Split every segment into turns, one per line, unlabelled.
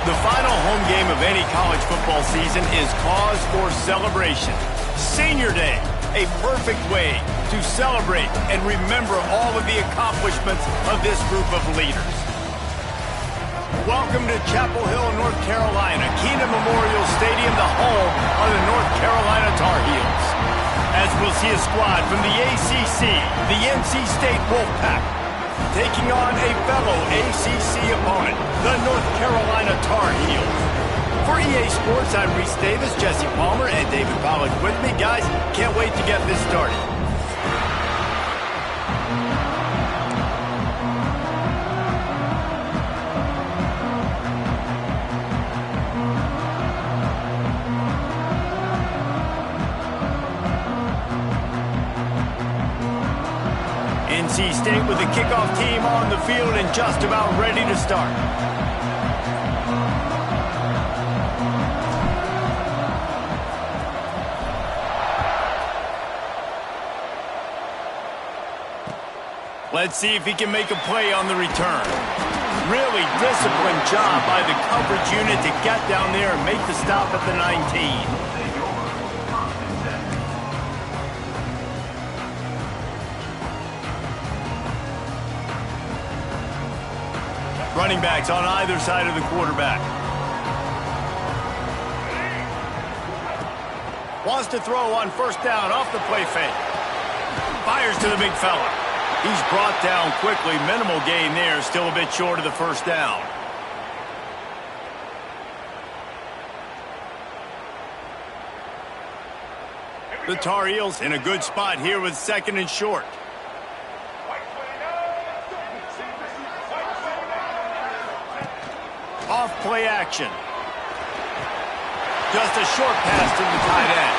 The final home game of any college football season is cause for celebration. Senior Day, a perfect way to celebrate and remember all of the accomplishments of this group of leaders. Welcome to Chapel Hill, North Carolina, Keenan Memorial Stadium, the home of the North Carolina Tar Heels. As we'll see a squad from the ACC, the NC State Wolfpack, taking on a fellow ACC opponent, the North Carolina Tar Heels. For EA Sports, I'm Reese Davis, Jesse Palmer, and David Pollack with me. Guys, can't wait to get this started. NC State with the kickoff team on the field and just about ready to start. Let's see if he can make a play on the return. Really disciplined job by the coverage unit to get down there and make the stop at the 19. Running backs on either side of the quarterback. Wants to throw on first down off the play fake. Fires to the big fella. He's brought down quickly. Minimal gain there. Still a bit short of the first down. The Tar Heels in a good spot here with second and short. Off play action. Just a short pass to the tight end.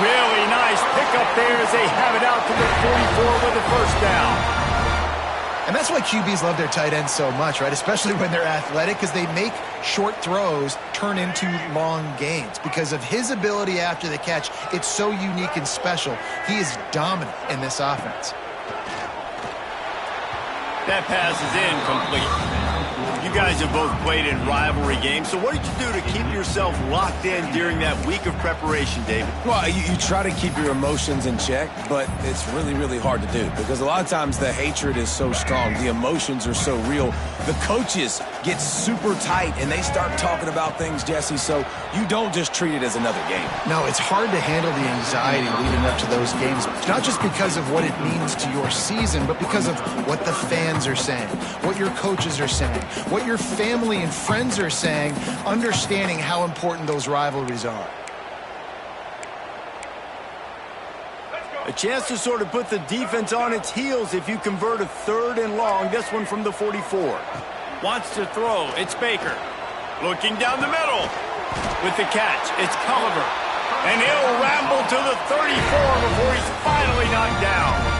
Really nice pickup there as they have it out to the 44 with the first down.
And that's why QBs love their tight ends so much, right? Especially when they're athletic, because they make short throws turn into long gains. Because of his ability after the catch, it's so unique and special. He is dominant in this offense.
That pass is incomplete. You guys have both played in rivalry games, so what did you do to keep yourself locked in during that week of preparation, David?
Well, you try to keep your emotions in check, but it's really, really hard to do because a lot of times the hatred is so strong, the emotions are so real. The coaches get super tight, and they start talking about things, Jesse, so you don't just treat it as another game.
No, it's hard to handle the anxiety leading up to those games, not just because of what it means to your season, but because of what the fans are saying, what your coaches are saying, what your family and friends are saying, understanding how important those rivalries are.
A chance to sort of put the defense on its heels if you convert a third and long. This one from the 44. Wants to throw. It's Baker. Looking down the middle. With the catch, it's Culliver. And he'll ramble to the 34 before he's finally knocked down.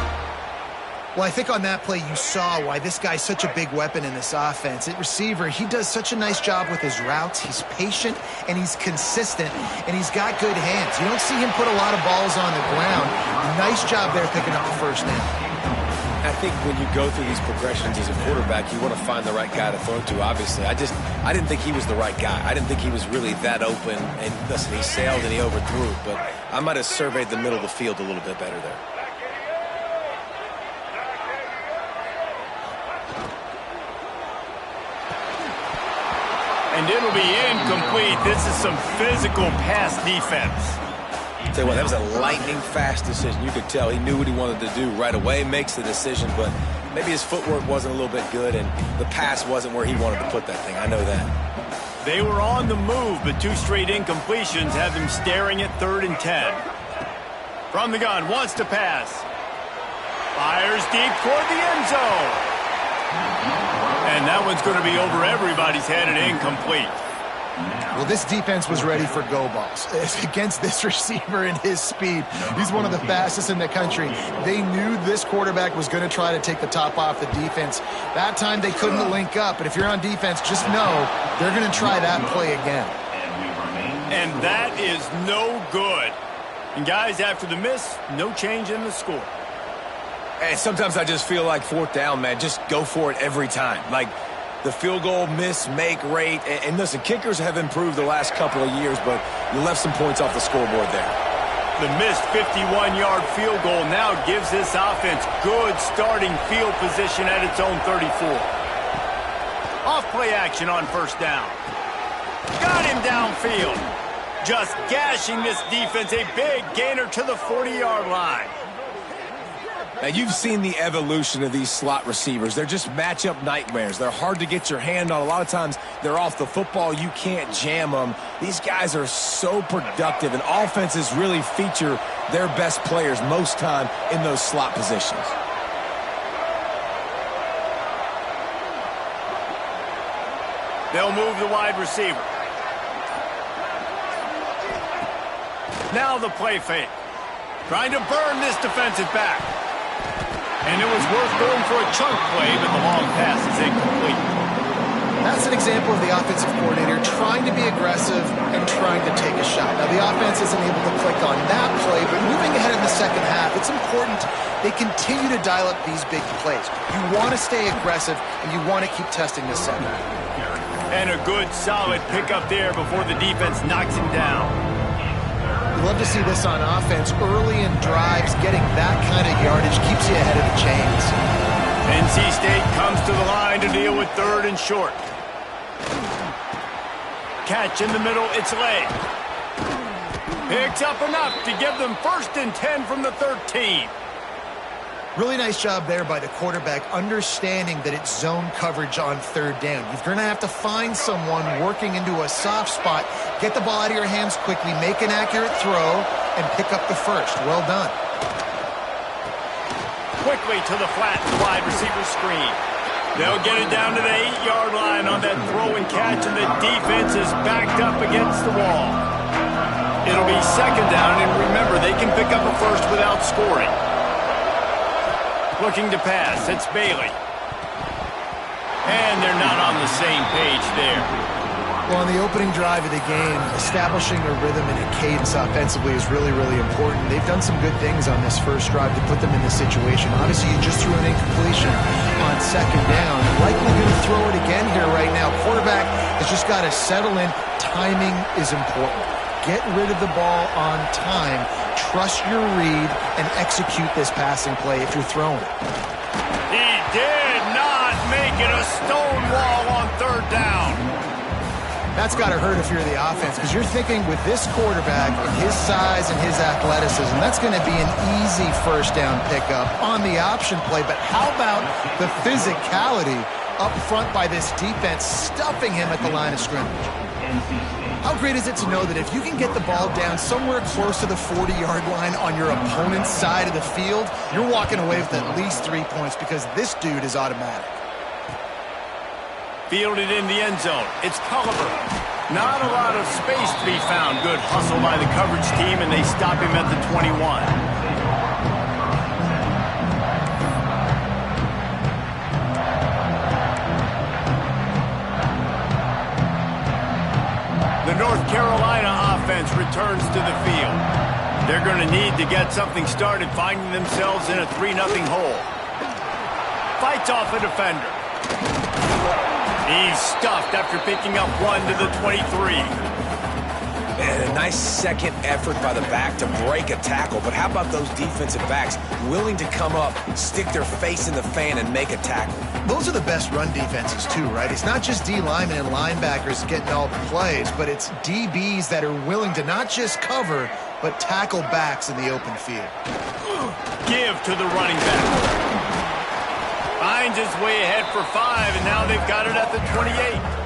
Well, I think on that play you saw why this guy's such a big weapon in this offense. At receiver, he does such a nice job with his routes. He's patient, and he's consistent, and he's got good hands. You don't see him put a lot of balls on the ground. Nice job there picking up the first down.
I think when you go through these progressions as a quarterback, you want to find the right guy to throw to, obviously. I didn't think he was the right guy. I didn't think he was really that open. And listen, he sailed and he overthrew, but I might have surveyed the middle of the field a little bit better there.
And it'll be incomplete. This is some physical pass defense.
Tell you what, that was a lightning-fast decision. You could tell he knew what he wanted to do right away, makes the decision, but maybe his footwork wasn't a little bit good, and the pass wasn't where he wanted to put that thing. I know that.
They were on the move, but two straight incompletions have them staring at 3rd and 10. From the gun, wants to pass. Fires deep toward the end zone. And that one's going to be over everybody's head and incomplete.
Well, this defense was ready for go balls. Against this receiver and his speed, he's one of the fastest in the country. They knew this quarterback was going to try to take the top off the defense. That time they couldn't link up, but if you're on defense, just know they're going to try that play again.
And that is no good. And guys, after the miss, no change in the score.
And sometimes I just feel like 4th down, man, just go for it every time. Like, the field goal miss-make rate. And listen, kickers have improved the last couple of years, but you left some points off the scoreboard there.
The missed 51-yard field goal now gives this offense good starting field position at its own 34. Off play action on first down. Got him downfield. Just gashing this defense, a big gainer to the 40-yard line.
Now, you've seen the evolution of these slot receivers. They're just matchup nightmares. They're hard to get your hand on. A lot of times, they're off the football. You can't jam them. These guys are so productive, and offenses really feature their best players most time in those slot positions.
They'll move the wide receiver. Now the play fake. Trying to burn this defensive back. And it was worth going for a chunk play, but the long pass is incomplete.
That's an example of the offensive coordinator trying to be aggressive and trying to take a shot. Now, the offense isn't able to click on that play, but moving ahead in the second half, it's important they continue to dial up these big plays. You want to stay aggressive, and you want to keep testing this second.
And a good, solid pickup there before the defense knocks him down.
You love to see this on offense. Early in drives, getting that kind of yardage keeps you ahead of the chains.
NC State comes to the line to deal with third and short. Catch in the middle, it's Lay. Picks up enough to give them 1st and 10 from the 13.
Really nice job there by the quarterback, understanding that it's zone coverage on third down. You're going to have to find someone working into a soft spot, get the ball out of your hands quickly, make an accurate throw, and pick up the first. Well done.
Quickly to the flat wide receiver screen. They'll get it down to the 8-yard line on that throw and catch, and the defense is backed up against the wall. It'll be 2nd down, and remember, they can pick up a first without scoring. Looking to pass, it's Bailey. And they're not on the same page there.
Well, on the opening drive of the game, establishing a rhythm and a cadence offensively is really, really important. They've done some good things on this first drive to put them in this situation. Obviously, you just threw an incompletion on 2nd down. Likely going to throw it again here right now. Quarterback has just got to settle in. Timing is important. Get rid of the ball on time. Trust your read and execute this passing play if you're throwing it.
He did not make it a stone wall on 3rd down.
That's got to hurt if you're the offense, because you're thinking with this quarterback and his size and his athleticism, that's going to be an easy 1st down pickup on the option play. But how about the physicality up front by this defense, stuffing him at the line of scrimmage? How great is it to know that if you can get the ball down somewhere close to the 40-yard line on your opponent's side of the field, you're walking away with at least 3 points because this dude is automatic.
Fielded in the end zone. It's Culliver. Not a lot of space to be found. Good hustle by the coverage team, and they stop him at the 21. The North Carolina offense returns to the field. They're going to need to get something started, finding themselves in a 3-0 hole. Fights off a defender. He's stuffed after picking up 1 to the 23.
And a nice second effort by the back to break a tackle. But how about those defensive backs willing to come up, stick their face in the fan, and make a tackle?
Those are the best run defenses too, right? It's not just D linemen and linebackers getting all the plays, but it's DBs that are willing to not just cover, but tackle backs in the open field.
Give to the running back. Finds his way ahead for 5, and now they've got it at the 28.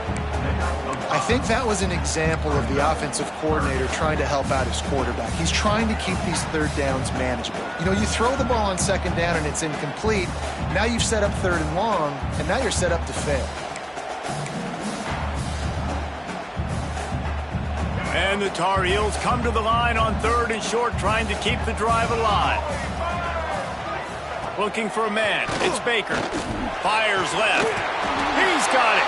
I think that was an example of the offensive coordinator trying to help out his quarterback. He's trying to keep these 3rd downs manageable. You know, you throw the ball on 2nd down and it's incomplete. Now you've set up 3rd and long, and now you're set up to fail.
And the Tar Heels come to the line on 3rd and short, trying to keep the drive alive. Looking for a man. It's Baker. Fires left. He's got it.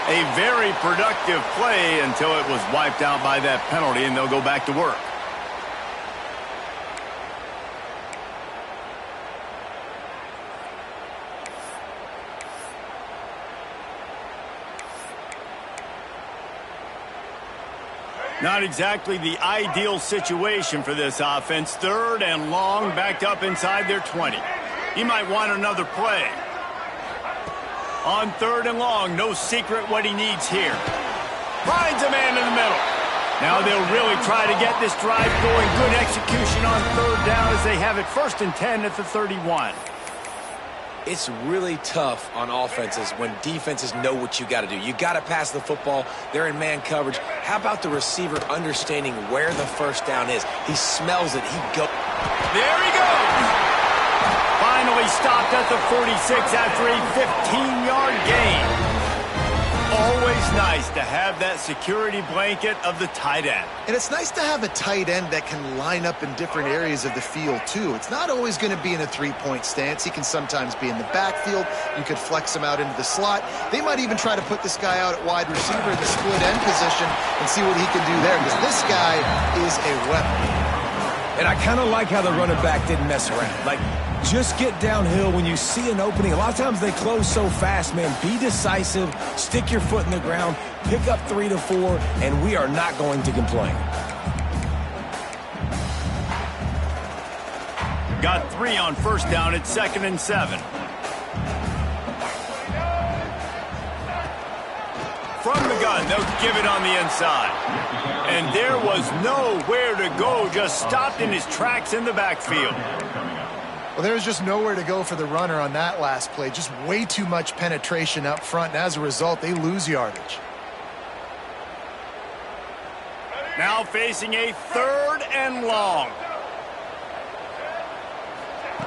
A very productive play until it was wiped out by that penalty, and they'll go back to work. Not exactly the ideal situation for this offense. 3rd and long, backed up inside their 20. He might want another play. On 3rd and long, no secret what he needs here. Finds a man in the middle. Now they'll really try to get this drive going. Good execution on 3rd down as they have it 1st and 10 at the 31.
It's really tough on offenses when defenses know what you got to do. You got to pass the football. They're in man coverage. How about the receiver understanding where the first down is? He smells it. He goes.
There he goes. Finally stopped at the 46 after a 15-yard gain. Always nice to have that security blanket of the tight end.
And it's nice to have a tight end that can line up in different areas of the field, too. It's not always going to be in a three-point stance. He can sometimes be in the backfield. You could flex him out into the slot. They might even try to put this guy out at wide receiver in the split end position and see what he can do there, because this guy is a weapon.
And I kind of like how the running back didn't mess around. Like, just get downhill when you see an opening. A lot of times they close so fast, man. Be decisive, stick your foot in the ground, pick up 3 to 4, and we are not going to complain.
Got 3 on 1st down at 2nd and 7. From the gun, they'll give it on the inside. And there was nowhere to go, just stopped in his tracks in the backfield.
Well, there's just nowhere to go for the runner on that last play. Just way too much penetration up front, and as a result, they lose yardage.
Now facing a 3rd and long.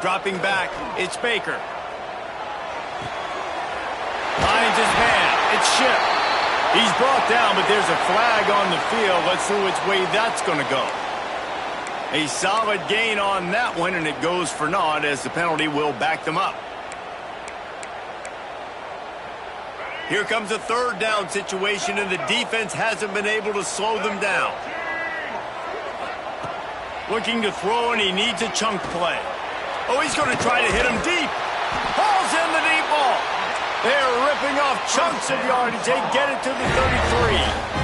Dropping back, it's Baker. Finds his man, it's Shipp. He's brought down, but there's a flag on the field. Let's see which way that's going to go. A solid gain on that one, and it goes for naught as the penalty will back them up. Here comes a 3rd down situation, and the defense hasn't been able to slow them down. Looking to throw, and he needs a chunk play. Oh, he's going to try to hit him deep. Hauls in the deep ball. They're ripping off chunks of yardage. They get it to the 33.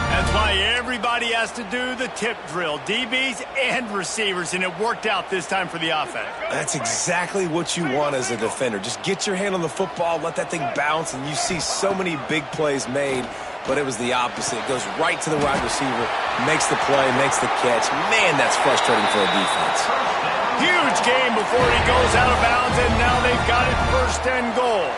That's why everybody has to do the tip drill, DBs and receivers, and it worked out this time for the offense.
That's exactly what you want as a defender. Just get your hand on the football, let that thing bounce, and you see so many big plays made, but it was the opposite. It goes right to the wide receiver, makes the play, makes the catch. Man, that's frustrating for a defense.
Huge game before he goes out of bounds, and now they've got it 1st and goal.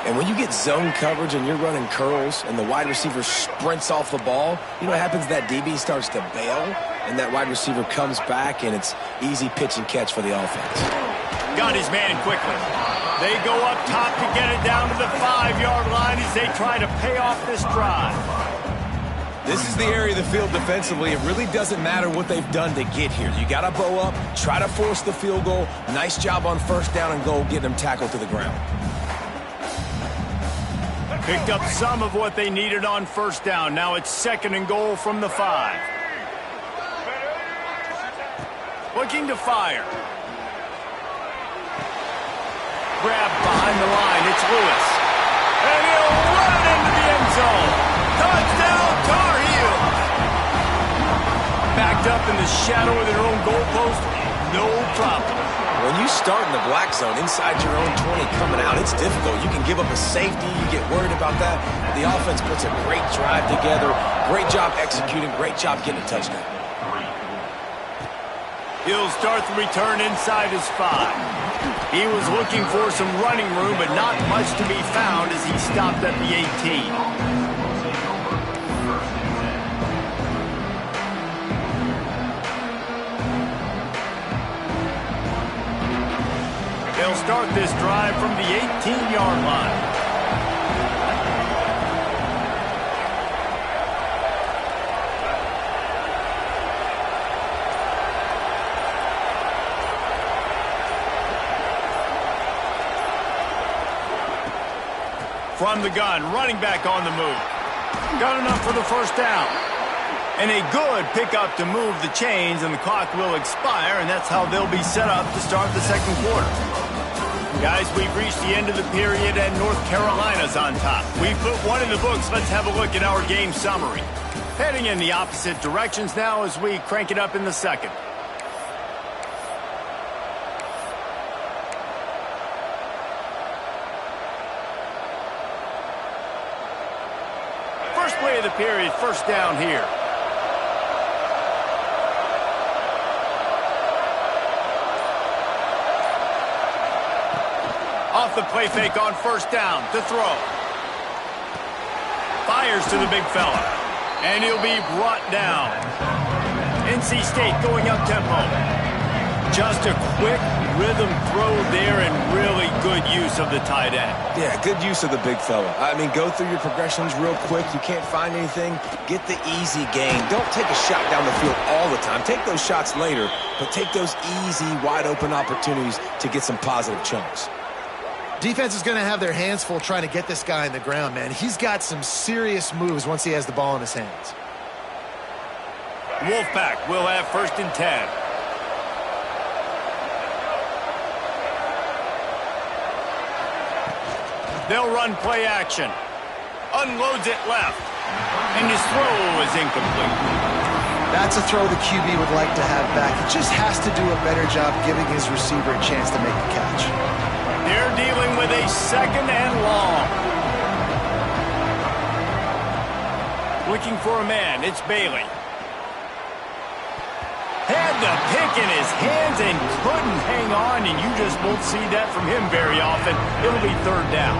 And when you get zone coverage and you're running curls and the wide receiver sprints off the ball, you know what happens? That DB starts to bail, and that wide receiver comes back, and it's easy pitch and catch for the offense.
Got his man quickly. They go up top to get it down to the 5-yard line as they try to pay off this drive.
This is the area of the field defensively. It really doesn't matter what they've done to get here. You got to bow up, try to force the field goal. Nice job on 1st down and goal, getting them tackled to the ground.
Picked up some of what they needed on 1st down. Now it's 2nd and goal from the 5. Looking to fire. Grab behind the line. It's Lewis. And he'll run it into the end zone. Touchdown, Tar Heels. Backed up in the shadow of their own goalpost. No problem.
When you start in the black zone inside your own 20 coming out, it's difficult. You can give up a safety. You get worried about that. But the offense puts a great drive together. Great job executing. Great job getting a touchdown.
He'll start the return inside his 5. He was looking for some running room, but not much to be found as he stopped at the 18. They'll start this drive from the 18-yard line. From the gun, running back on the move. Got enough for the 1st down. And a good pickup to move the chains, and the clock will expire, and that's how they'll be set up to start the 2nd quarter. Guys, we've reached the end of the period, and North Carolina's on top. We put one in the books. Let's have a look at our game summary. Heading in the opposite directions now as we crank it up in the second. First play of the period, first down here. Off the play fake on first down to throw. Fires to the big fella. And he'll be brought down. NC State going up tempo. Just a quick rhythm throw there and really good use of the tight end.
Yeah, good use of the big fella. I mean, go through your progressions real quick. You can't find anything. Get the easy gain. Don't take a shot down the field all the time. Take those shots later, but take those easy, wide-open opportunities to get some positive chunks.
Defense is going to have their hands full trying to get this guy in the ground, man. He's got some serious moves once he has the ball in his hands.
Wolfpack will have first and 10. They'll run play action. Unloads it left. And his throw is incomplete.
That's a throw the QB would like to have back. He just has to do a better job giving his receiver a chance to make the catch.
They're dealing with a second and long. Looking for a man. It's Bailey. Had the pick in his hands and couldn't hang on, and you just won't see that from him very often. It'll be third down.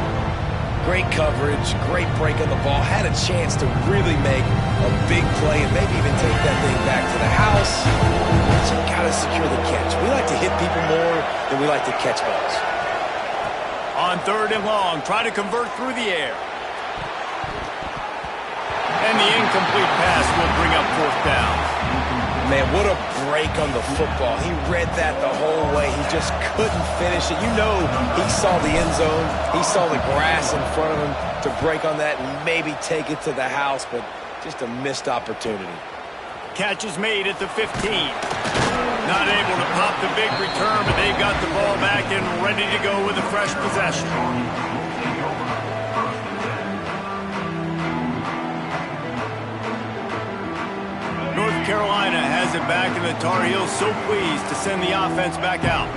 Great coverage, great break on the ball. Had a chance to really make a big play and maybe even take that thing back to the house. But you got to secure the catch. We like to hit people more than we like to catch balls.
On third and long, try to convert through the air. And the incomplete pass will bring up fourth down.
Man, what a break on the football. He read that the whole way. He just couldn't finish it. You know he saw the end zone. He saw the grass in front of him to break on that and maybe take it to the house, but just a missed opportunity.
Catch is made at the 15. Not able to pop the big return, but they've got the ball back and ready to go with a fresh possession. North Carolina has it back, and the Tar Heels so pleased to send the offense back out.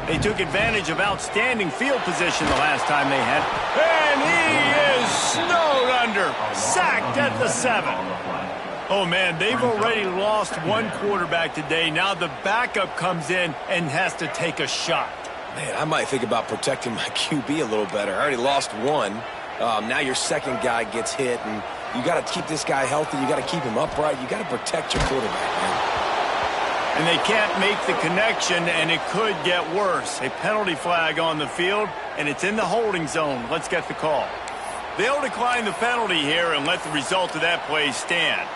They took advantage of outstanding field position the last time they had. And he is snowed under. Sacked at the 7. Oh, man, they've already lost one quarterback today. Now the backup comes in and has to take a shot.
Man, I might think about protecting my QB a little better. I already lost one. Now your second guy gets hit, and you got to keep this guy healthy. You got to keep him upright. You got to protect your quarterback, man.
And they can't make the connection, and it could get worse. A penalty flag on the field, and it's in the holding zone. Let's get the call. They'll decline the penalty here and let the result of that play stand.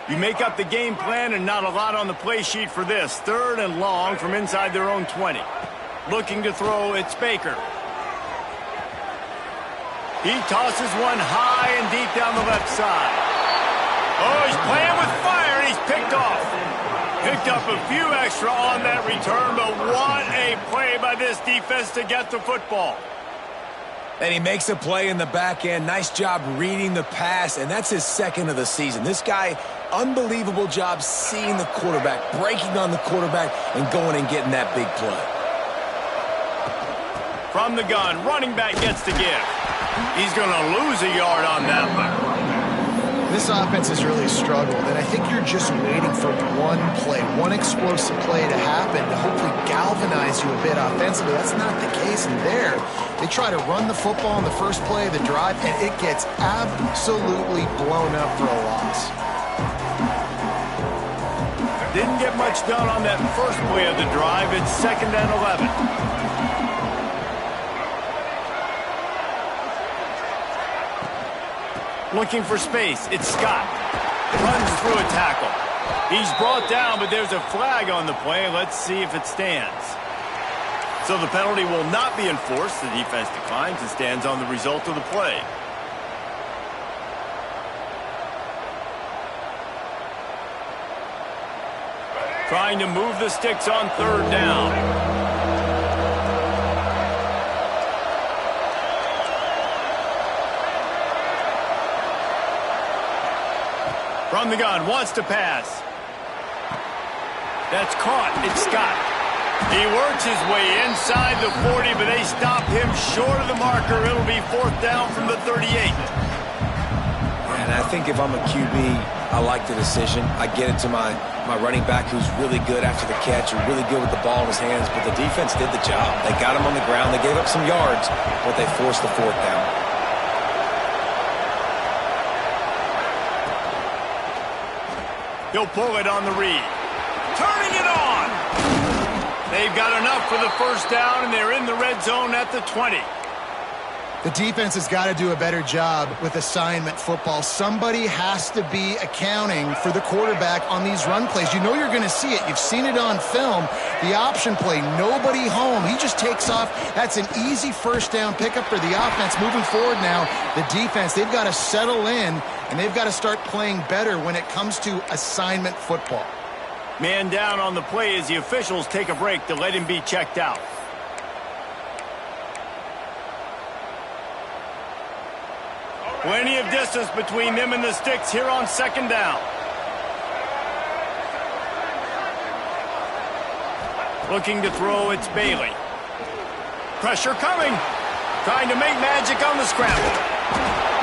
You make up the game plan and not a lot on the play sheet for this. Third and long from inside their own 20. Looking to throw, it's Baker. He tosses one high and deep down the left side. Oh, he's playing with fire, and he's picked off. Picked up a few extra on that return, but what a play by this defense to get the football.
And he makes a play in the back end. Nice job reading the pass, and that's his second of the season. This guy, unbelievable job seeing the quarterback, breaking on the quarterback, and going and getting that big play.
From the gun, running back gets the give. He's going to lose a yard on that one.
This offense has really struggled, and I think you're just waiting for one play, one explosive play to happen to hopefully galvanize you a bit offensively. That's not the case in there. They try to run the football in the first play of the drive, and it gets absolutely blown up for a loss.
Didn't get much done on that first play of the drive. It's second and 11. Looking for space, it's Scott. Runs through a tackle. He's brought down, but there's a flag on the play. Let's see if it stands. So the penalty will not be enforced. The defense declines and stands on the result of the play. Trying to move the sticks on third down. From the gun, wants to pass. That's caught. It's Scott. He works his way inside the 40, but they stop him short of the marker. It'll be fourth down from the 38.
And I think if I'm a QB, I like the decision. I get it to my running back who's really good after the catch and really good with the ball in his hands, but the defense did the job. They got him on the ground. They gave up some yards, but they forced the fourth down.
He'll pull it on the read. Turning it on. They've got enough for the first down, and they're in the red zone at the 20.
The defense has got to do a better job with assignment football. Somebody has to be accounting for the quarterback on these run plays. You know you're going to see it. You've seen it on film. The option play, nobody home. He just takes off. That's an easy first down pickup for the offense. Moving forward now, the defense, they've got to settle in, and they've got to start playing better when it comes to assignment football.
Man down on the play as the officials take a break to let him be checked out. Plenty of distance between them and the sticks here on second down. Looking to throw, it's Bailey. Pressure coming. Trying to make magic on the scramble.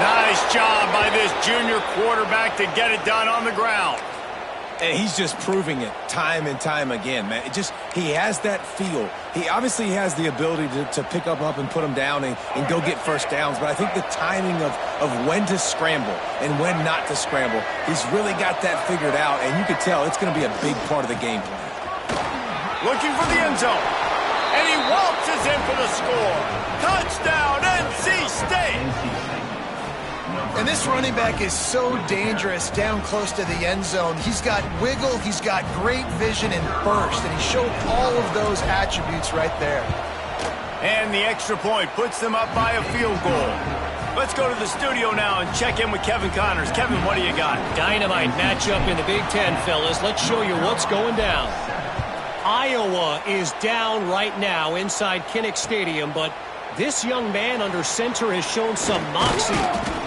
Nice job by this junior quarterback to get it done on the ground.
And he's just proving it time and time again, man. He has that feel. He obviously has the ability to pick up and put him down and go get first downs, but I think the timing of when to scramble and when not to scramble, he's really got that figured out, and you can tell it's going to be a big part of the game plan.
Looking for the end zone, and he waltzes in for the score. Touchdown, NC State!
And this running back is so dangerous down close to the end zone. He's got wiggle, he's got great vision and burst, and he showed all of those attributes right there.
And the extra point puts them up by a field goal. Let's go to the studio now and check in with Kevin Connors. Kevin, what do you got?
Dynamite matchup in the Big Ten, fellas. Let's show you what's going down. Iowa is down right now inside Kinnick Stadium, but this young man under center has shown some moxie.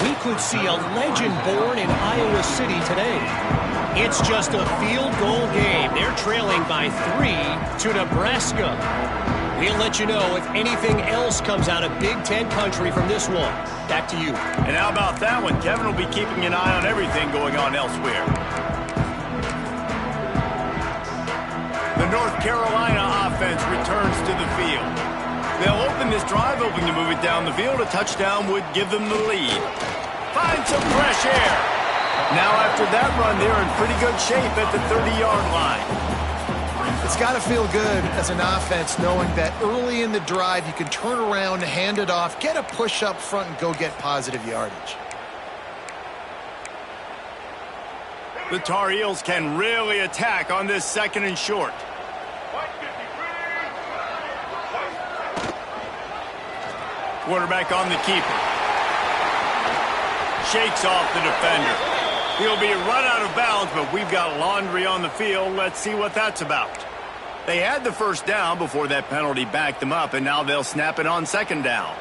We could see a legend born in Iowa City today. It's just a field goal game. They're trailing by 3 to Nebraska. We'll let you know if anything else comes out of Big Ten country from this one. Back to you.
And how about that one? Kevin will be keeping an eye on everything going on elsewhere. The North Carolina offense returns to the field. They'll open this drive, hoping to move it down the field. A touchdown would give them the lead. Find some fresh air. Now after that run, they're in pretty good shape at the 30-yard line.
It's got to feel good as an offense knowing that early in the drive you can turn around, hand it off, get a push up front, and go get positive yardage.
The Tar Heels can really attack on this second and short. Quarterback on the keeper. Shakes off the defender. He'll be run out of bounds, but we've got laundry on the field. Let's see what that's about. They had the first down before that penalty backed them up, and now they'll snap it on second down.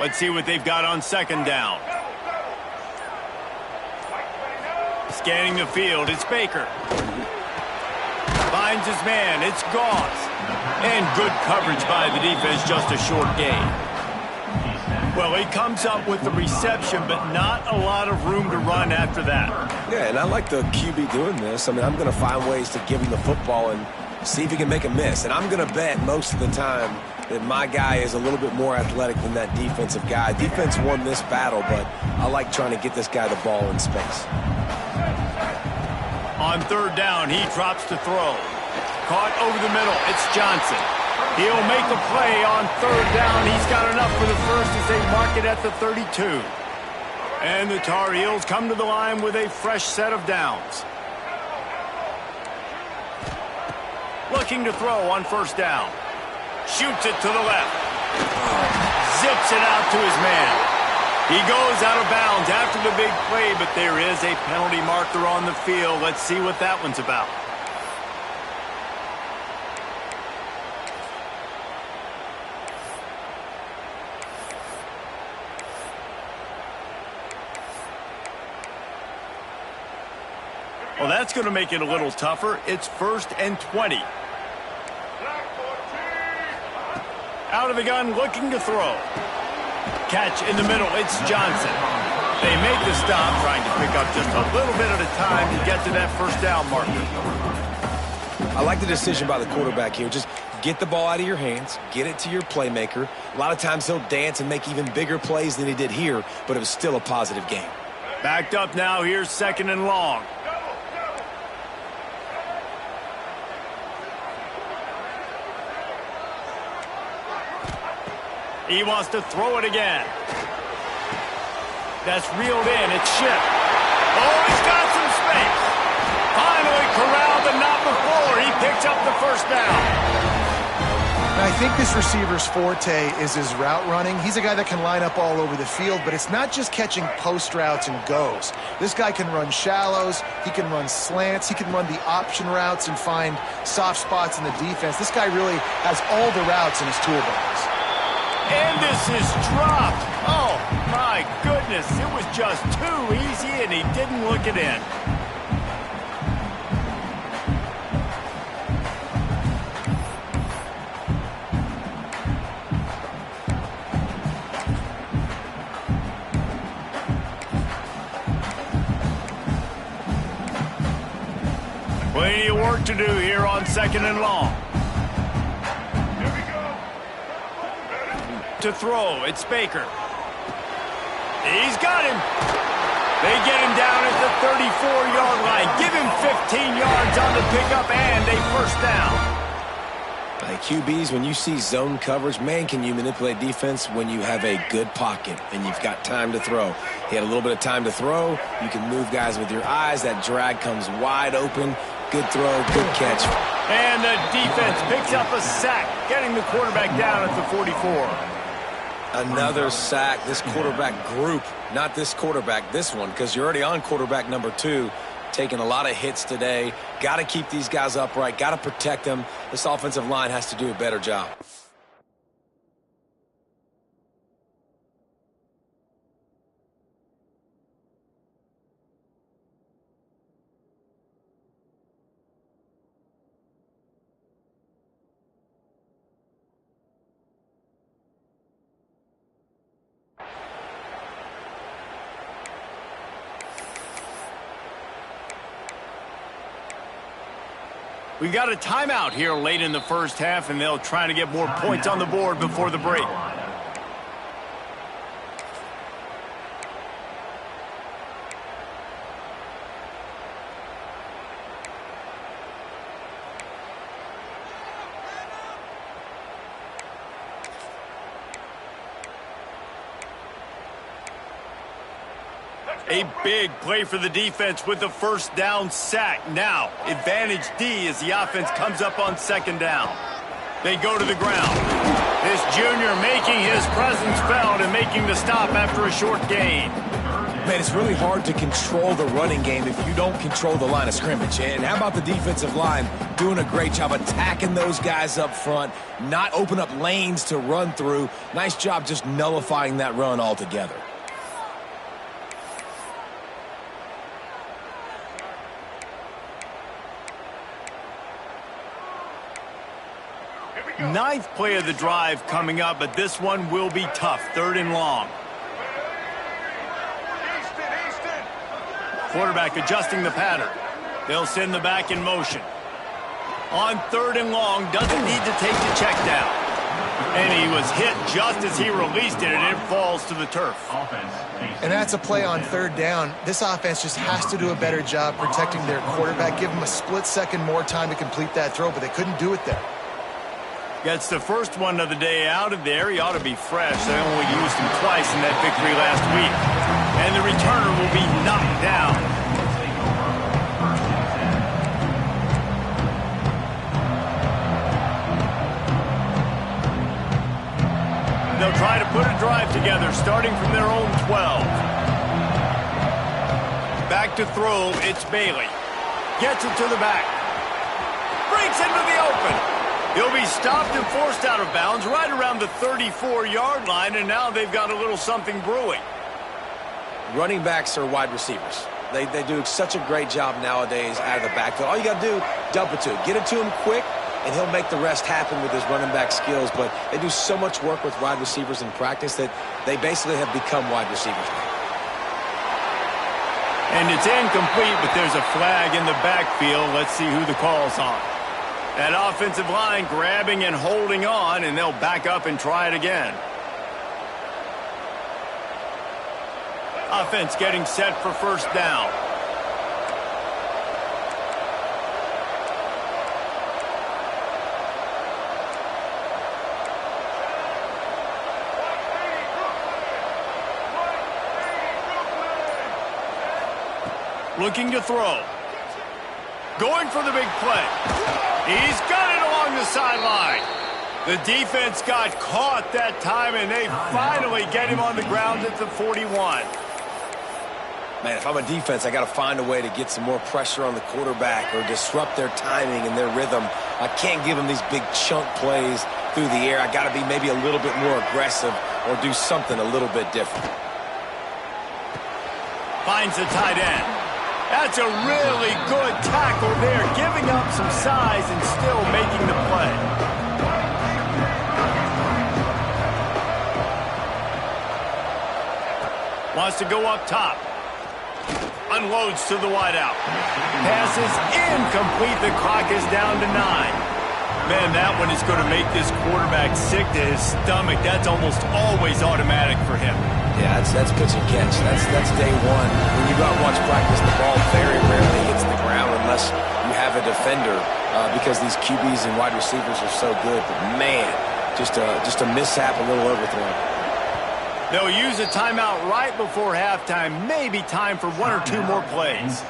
Let's see what they've got on second down. Scanning the field, it's Baker. Finds his man, it's Goss. And good coverage by the defense, just a short gain. Well, he comes up with the reception, but not a lot of room to run after that.
Yeah, and I like the QB doing this. I mean, I'm going to find ways to give him the football and see if he can make a miss. And I'm going to bet most of the time that my guy is a little bit more athletic than that defensive guy. Defense won this battle, but I like trying to get this guy the ball in space.
On third down, he drops to throw. Caught over the middle. It's Johnson. He'll make a play on third down. He's got enough for the first as they mark it at the 32. And the Tar Heels come to the line with a fresh set of downs. Looking to throw on first down. Shoots it to the left. Zips it out to his man. He goes out of bounds after the big play, but there is a penalty marker on the field. Let's see what that one's about. Well, that's going to make it a little tougher. It's 1st and 20. Out of the gun, looking to throw. Catch in the middle, it's Johnson. They make the stop, trying to pick up just a little bit at a time to get to that first down marker.
I like the decision by the quarterback here. Just get the ball out of your hands, get it to your playmaker. A lot of times he'll dance and make even bigger plays than he did here, but it was still a positive game.
Backed up now, here's 2nd and long. He wants to throw it again. That's reeled in. It's shipped. Oh, he's got some space. Finally corralled, but not before. He picks up the first down.
And I think this receiver's forte is his route running. He's a guy that can line up all over the field, but it's not just catching post routes and goes. This guy can run shallows. He can run slants. He can run the option routes and find soft spots in the defense. This guy really has all the routes in his toolbox.
And this is dropped. Oh, my goodness. It was just too easy, and he didn't look it in. Plenty of work to do here on 2nd and long. To throw, it's Baker. He's got him. They get him down at the 34-yard line. Give him 15 yards on the pickup and a first down.
Like QBs, when you see zone coverage, man, can you manipulate defense when you have a good pocket and you've got time to throw. He had a little bit of time to throw. You can move guys with your eyes. That drag comes wide open. Good throw, good catch.
And the defense picks up a sack, getting the quarterback down at the 44.
Another sack. This quarterback group, not this quarterback, this one, because you're already on quarterback number 2, taking a lot of hits today. Got to keep these guys upright, got to protect them. This offensive line has to do a better job.
We've got a timeout here late in the first half, and they'll try to get more points on the board before the break. A big play for the defense with the first down sack. Now, advantage D as the offense comes up on 2nd down. They go to the ground. This junior making his presence felt and making the stop after a short gain.
Man, it's really hard to control the running game if you don't control the line of scrimmage. And how about the defensive line doing a great job attacking those guys up front, not open up lanes to run through. Nice job just nullifying that run altogether.
Ninth play of the drive coming up, but this one will be tough. 3rd and long. Quarterback adjusting the pattern. They'll send the back in motion. On 3rd and long, doesn't need to take the check down. And he was hit just as he released it, and it falls to the turf.
And that's a play on 3rd down. This offense just has to do a better job protecting their quarterback. Give him a split second more time to complete that throw, but they couldn't do it there.
Gets the first one of the day out of there. He ought to be fresh. They only used him twice in that victory last week. And the returner will be knocked down. They'll try to put a drive together, starting from their own 12. Back to throw, it's Bailey. Gets it to the back. Breaks into the open. He'll be stopped and forced out of bounds right around the 34-yard line, and now they've got a little something brewing.
Running backs are wide receivers. They do such a great job nowadays out of the backfield. All you got to do, dump it to him. Get it to him quick, and he'll make the rest happen with his running back skills. But they do so much work with wide receivers in practice that they basically have become wide receivers now.
And it's incomplete, but there's a flag in the backfield. Let's see who the call's on. That offensive line grabbing and holding on, and they'll back up and try it again. Offense getting set for first down. Looking to throw. Going for the big play. He's got it along the sideline. The defense got caught that time, and they finally get him on the ground at the 41.
Man, if I'm a defense, I got to find a way to get some more pressure on the quarterback or disrupt their timing and their rhythm. I can't give them these big chunk plays through the air. I got to be maybe a little bit more aggressive or do something a little bit different.
Finds the tight end. That's a really good tackle there, giving up some size and still making the play. Wants to go up top. Unloads to the wideout. Pass is incomplete. The clock is down to 9. Man, that one is going to make this quarterback sick to his stomach. That's almost always automatic for him.
Yeah, that's pitch and catch. That's day one. When you go out and watch practice, the ball very rarely hits the ground unless you have a defender because these QBs and wide receivers are so good. But man, just a mishap, a little overthrow.
They'll use a timeout right before halftime. Maybe time for one or two more plays.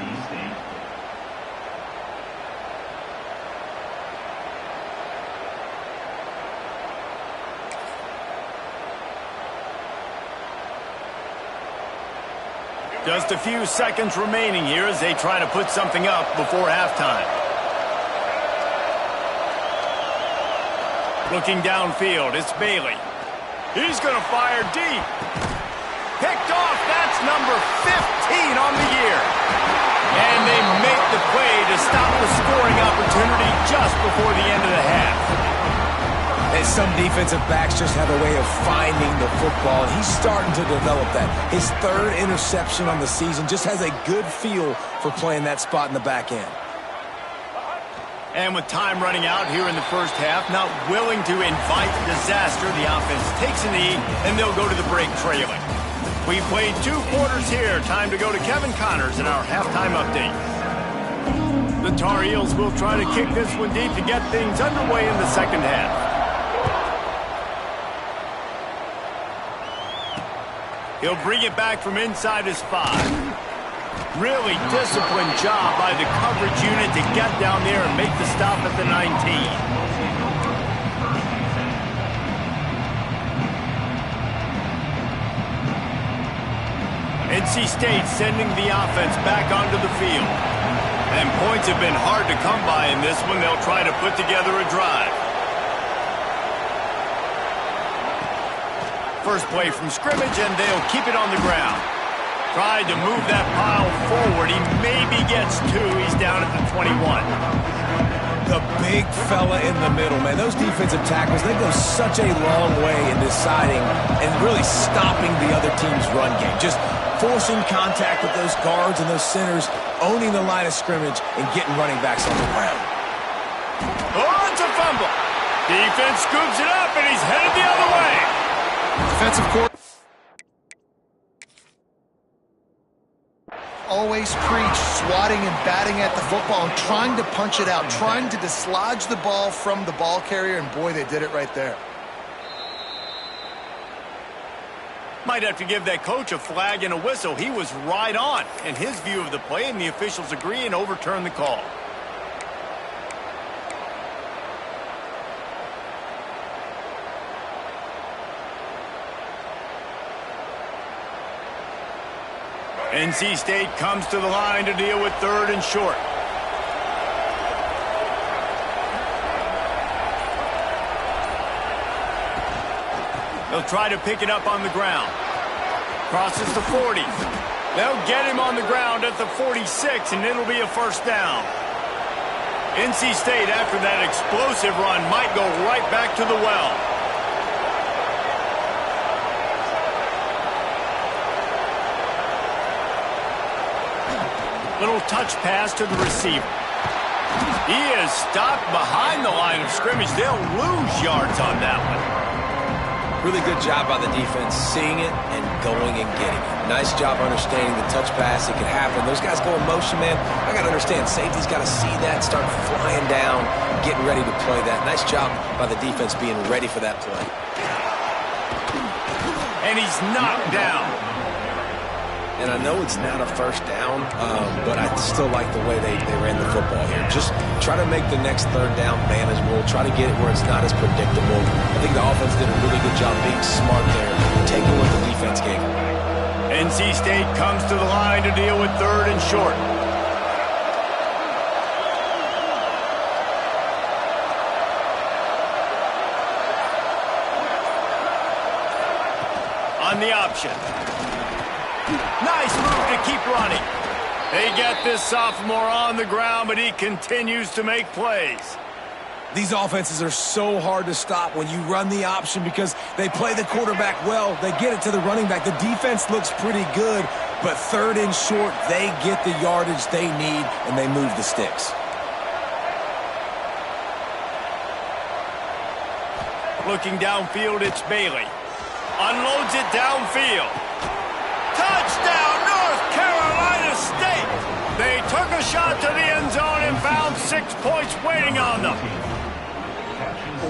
Just a few seconds remaining here as they try to put something up before halftime. Looking downfield, it's Bailey. He's going to fire deep. Picked off. That's number 15 on the year. And they make the play to stop the scoring opportunity just before the end of the half.
And some defensive backs just have a way of finding the football, and he's starting to develop that. His third interception on the season, just has a good feel for playing that spot in the back end.
And with time running out here in the first half, not willing to invite disaster, the offense takes a knee, and they'll go to the break trailing. We played 2 quarters here. Time to go to Kevin Connors in our halftime update. The Tar Heels will try to kick this one deep to get things underway in the second half. He'll bring it back from inside his 5. Really disciplined job by the coverage unit to get down there and make the stop at the 19. NC State sending the offense back onto the field. And points have been hard to come by in this one. They'll try to put together a drive. First play from scrimmage, and they'll keep it on the ground. Tried to move that pile forward. He maybe gets 2. He's down at the 21.
The big fella in the middle, man. Those defensive tackles, they go such a long way in deciding and really stopping the other team's run game. Just forcing contact with those guards and those centers, owning the line of scrimmage, and getting running backs on the ground.
Oh, it's a fumble. Defense scoops it up, and he's headed the other way.
Defensive court. Always preach swatting and batting at the football and trying to punch it out, trying to dislodge the ball from the ball carrier, and boy, they did it right there.
Might have to give that coach a flag and a whistle. He was right on in his view of the play, and the officials agree and overturn the call. NC State comes to the line to deal with 3rd and short. They'll try to pick it up on the ground. Crosses the 40. They'll get him on the ground at the 46, and it'll be a first down. NC State, after that explosive run, might go right back to the well. Little touch pass to the receiver. He is stopped behind the line of scrimmage. They'll lose yards on that one.
Really good job by the defense, seeing it and going and getting it. Nice job understanding the touch pass. It could happen. Those guys go in motion, man. I got to understand, safety's got to see that, start flying down, getting ready to play that. Nice job by the defense being ready for that play.
And he's knocked down.
And I know it's not a first down, but I still like the way they ran the football here. Just try to make the next 3rd down manageable. Try to get it where it's not as predictable. I think the offense did a really good job being smart there, taking what the defense gave them.
NC State comes to the line to deal with 3rd and short. On the option. Nice move to keep running. They get this sophomore on the ground, but he continues to make plays.
These offenses are so hard to stop when you run the option because they play the quarterback well. They get it to the running back. The defense looks pretty good, but 3rd and short, they get the yardage they need, and they move the sticks.
Looking downfield, it's Bailey. Unloads it downfield. Touchdown, North Carolina State! They took a shot to the end zone and found 6 points waiting on them.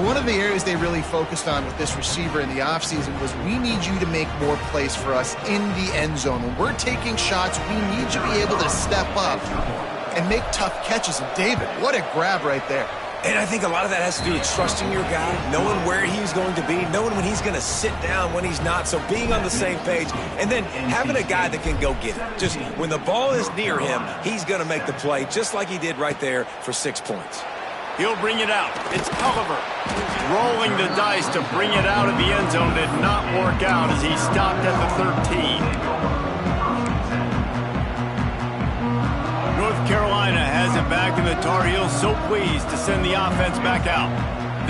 One of the areas they really focused on with this receiver in the offseason was we need you to make more plays for us in the end zone. When we're taking shots, we need you to be able to step up and make tough catches. And David, what a grab right there.
And I think a lot of that has to do with trusting your guy, knowing where he's going to be, knowing when he's going to sit down, when he's not, so being on the same page, and then having a guy that can go get it. Just when the ball is near him, he's going to make the play, just like he did right there for 6 points.
He'll bring it out. It's Culliver. Rolling the dice to bring it out of the end zone did not work out as he stopped at the 13. North Carolina has it back, and the Tar Heels so pleased to send the offense back out.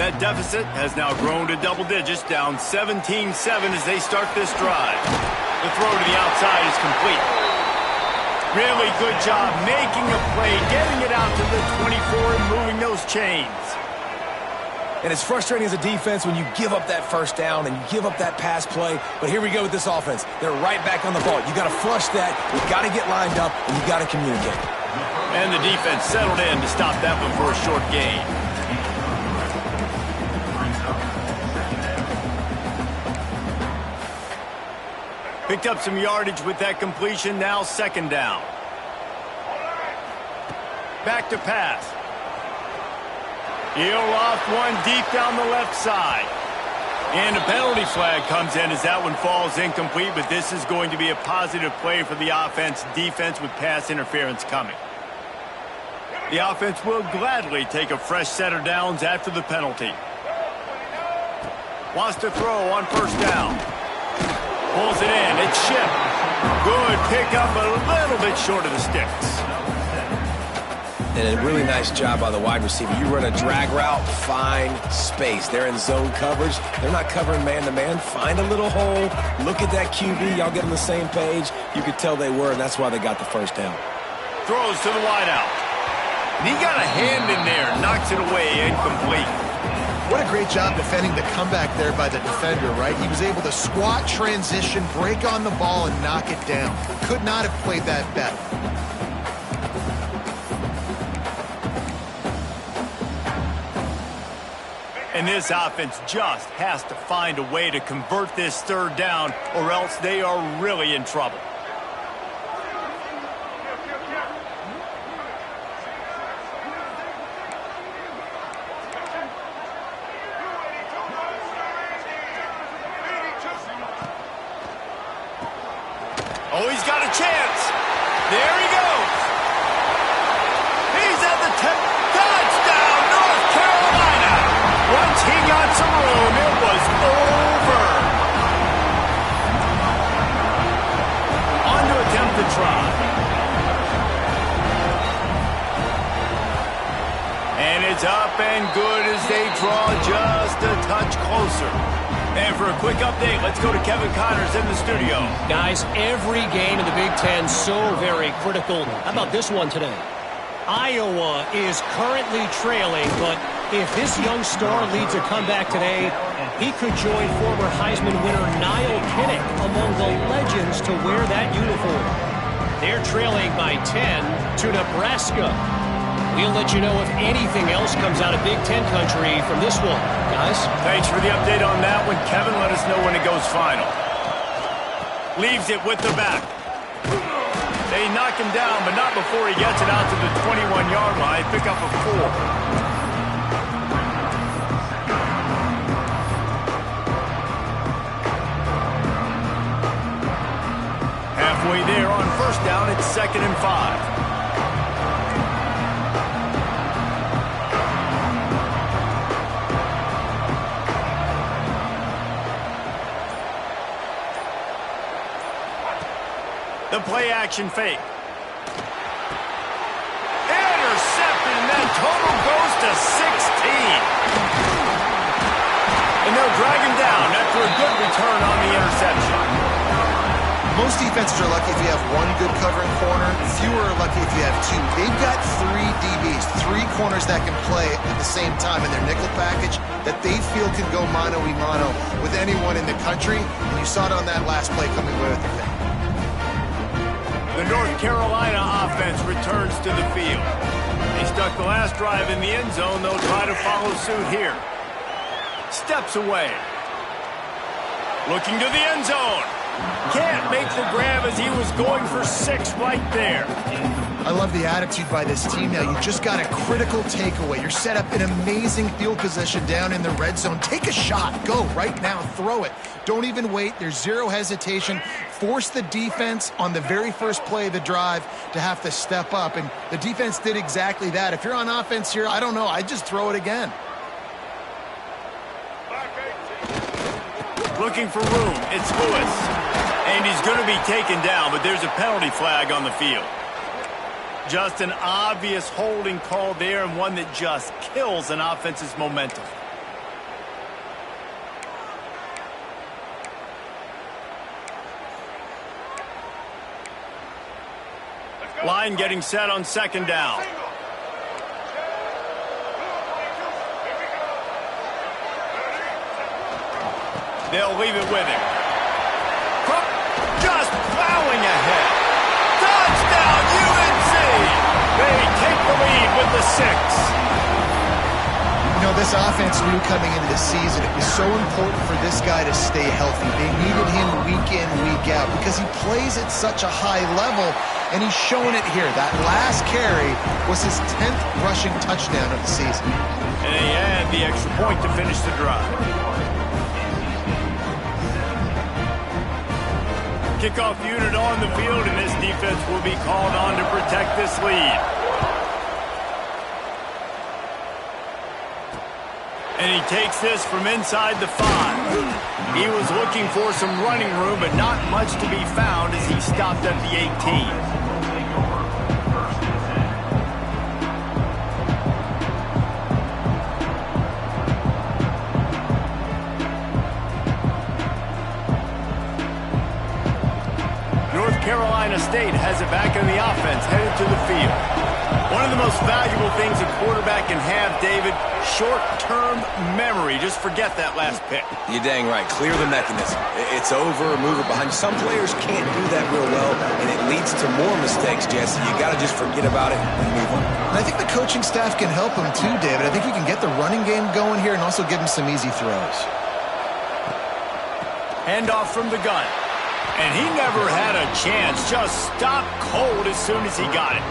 That deficit has now grown to double digits, down 17-7 as they start this drive. The throw to the outside is complete. Really good job making a play, getting it out to the 24 and moving those chains.
And it's frustrating as a defense when you give up that first down and you give up that pass play. But here we go with this offense. They're right back on the ball. You got to flush that. You got to get lined up, and you got to communicate.
And the defense settled in to stop that one for a short gain. Picked up some yardage with that completion. Now 2nd down. Back to pass. He'll loft one deep down the left side. And a penalty flag comes in as that one falls incomplete, but this is going to be a positive play for the offense. Defense with pass interference coming. The offense will gladly take a fresh set of downs after the penalty. Wants to throw on 1st down. Pulls it in. It's Ship. Good pickup, a little bit short of the sticks.
And a really nice job by the wide receiver. You run a drag route, find space. They're in zone coverage. They're not covering man-to-man. Find a little hole. Look at that QB. Y'all get on the same page. You could tell they were, and that's why they got the 1st down.
Throws to the wideout. And he got a hand in there. Knocks it away. Incomplete.
What a great job defending the comeback there by the defender, right? He was able to squat, transition, break on the ball, and knock it down. Could not have played that better.
And this offense just has to find a way to convert this 3rd down, or else they are really in trouble. Oh, he's got a chance. There he goes. He's at the 10. Touchdown, North Carolina. Once he got some room, it was over. On to attempt the try. And it's up and good as they draw just a touch closer. And for a quick update, let's go to Kevin Connors in the studio.
Guys, every game in the Big Ten so very critical. How about this one today? Iowa is currently trailing, but if this young star leads a comeback today, he could join former Heisman winner Niall Kinnick among the legends to wear that uniform. They're trailing by 10 to Nebraska. We'll let you know if anything else comes out of Big Ten country from this one, guys.
Thanks for the update on that one, Kevin. Let us know when it goes final. Leaves it with the back. They knock him down, but not before he gets it out to the 21-yard line. Pick up a 4. Halfway there on first down, it's 2nd and 5. The play-action fake. Intercepted, and that total goes to 16. And they'll drag him down after a good return on the interception.
Most defenses are lucky if you have one good covering corner. Fewer are lucky if you have two. They've got 3 DBs, 3 corners that can play at the same time in their nickel package that they feel can go mano-a-mano with anyone in the country. And you saw it on that last play coming away with the fake.
The North Carolina offense returns to the field. They stuck the last drive in the end zone. They'll try to follow suit here. Steps away. Looking to the end zone. Can't make the grab as he was going for 6 right there.
I love the attitude by this team now. You just got a critical takeaway. You're set up in amazing field position down in the red zone. Take a shot. Go right now. Throw it. Don't even wait. There's zero hesitation. Force the defense on the very first play of the drive to have to step up. And the defense did exactly that. If you're on offense here, I don't know. I'd just throw it again.
Looking for room. It's Lewis. And he's going to be taken down, but there's a penalty flag on the field. Just an obvious holding call there, and one that just kills an offense's momentum. Line getting set on 2nd down. They'll leave it with him. Just plowing ahead. Touchdown, UNC! They take the lead with the 6.
You know, this offense knew coming into the season it was so important for this guy to stay healthy. They needed him week in, week out because he plays at such a high level, and he's showing it here. That last carry was his 10th rushing touchdown of the season.
And they add the extra point to finish the drive. Kickoff unit on the field, and this defense will be called on to protect this lead. And he takes this from inside the 5. He was looking for some running room, but not much to be found as he stopped at the 18. Carolina State has it back in the offense, headed to the field. One of the most valuable things a quarterback can have, David, short-term memory. Just forget that last pick.
You're dang right. Clear the mechanism. It's over, move it behind. Some players can't do that real well, and it leads to more mistakes, Jesse. You got to just forget about it and move on.
And I think the coaching staff can help him too, David. I think he can get the running game going here and also give him some easy throws.
Handoff from the gun. And he never had a chance, just stopped cold as soon as he got it.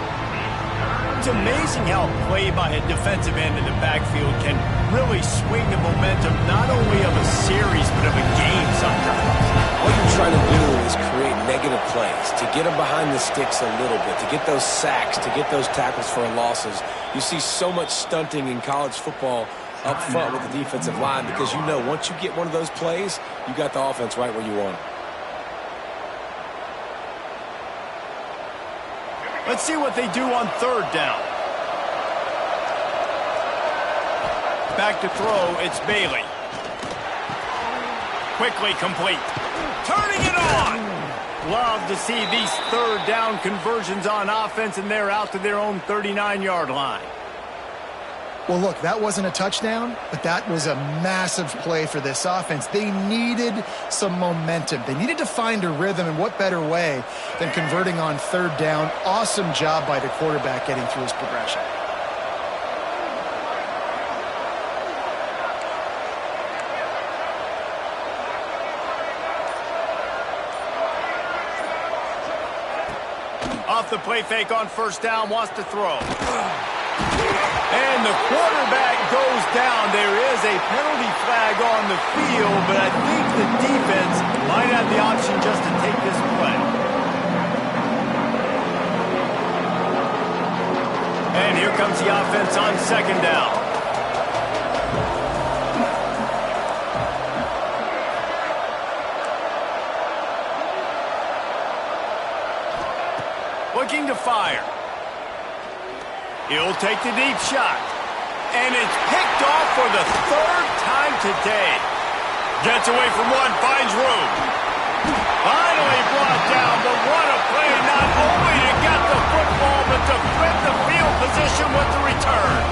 It's amazing how play by a defensive end in the backfield can really swing the momentum not only of a series but of a game sometimes.
All you're trying to do is create negative plays to get them behind the sticks a little bit, to get those sacks, to get those tackles for losses. You see so much stunting in college football up front with the defensive line because you know once you get one of those plays, you got the offense right where you want it.
Let's see what they do on third down. Back to throw, it's Bailey. Quickly complete. Turning it on! Love to see these third down conversions on offense, and they're out to their own 39-yard line.
Well, look, that wasn't a touchdown, but that was a massive play for this offense. They needed some momentum. They needed to find a rhythm, and what better way than converting on third down. Awesome job by the quarterback getting through his progression.
Off the play fake on first down, wants to throw. And the quarterback goes down. There is a penalty flag on the field, but I think the defense might have the option just to take this play. And here comes the offense on second down. Looking to fire. He'll take the deep shot. And it's picked off for the third time today. Gets away from one, finds room. Finally brought down, but what a play, not only to get the football, but to flip the field position with the return.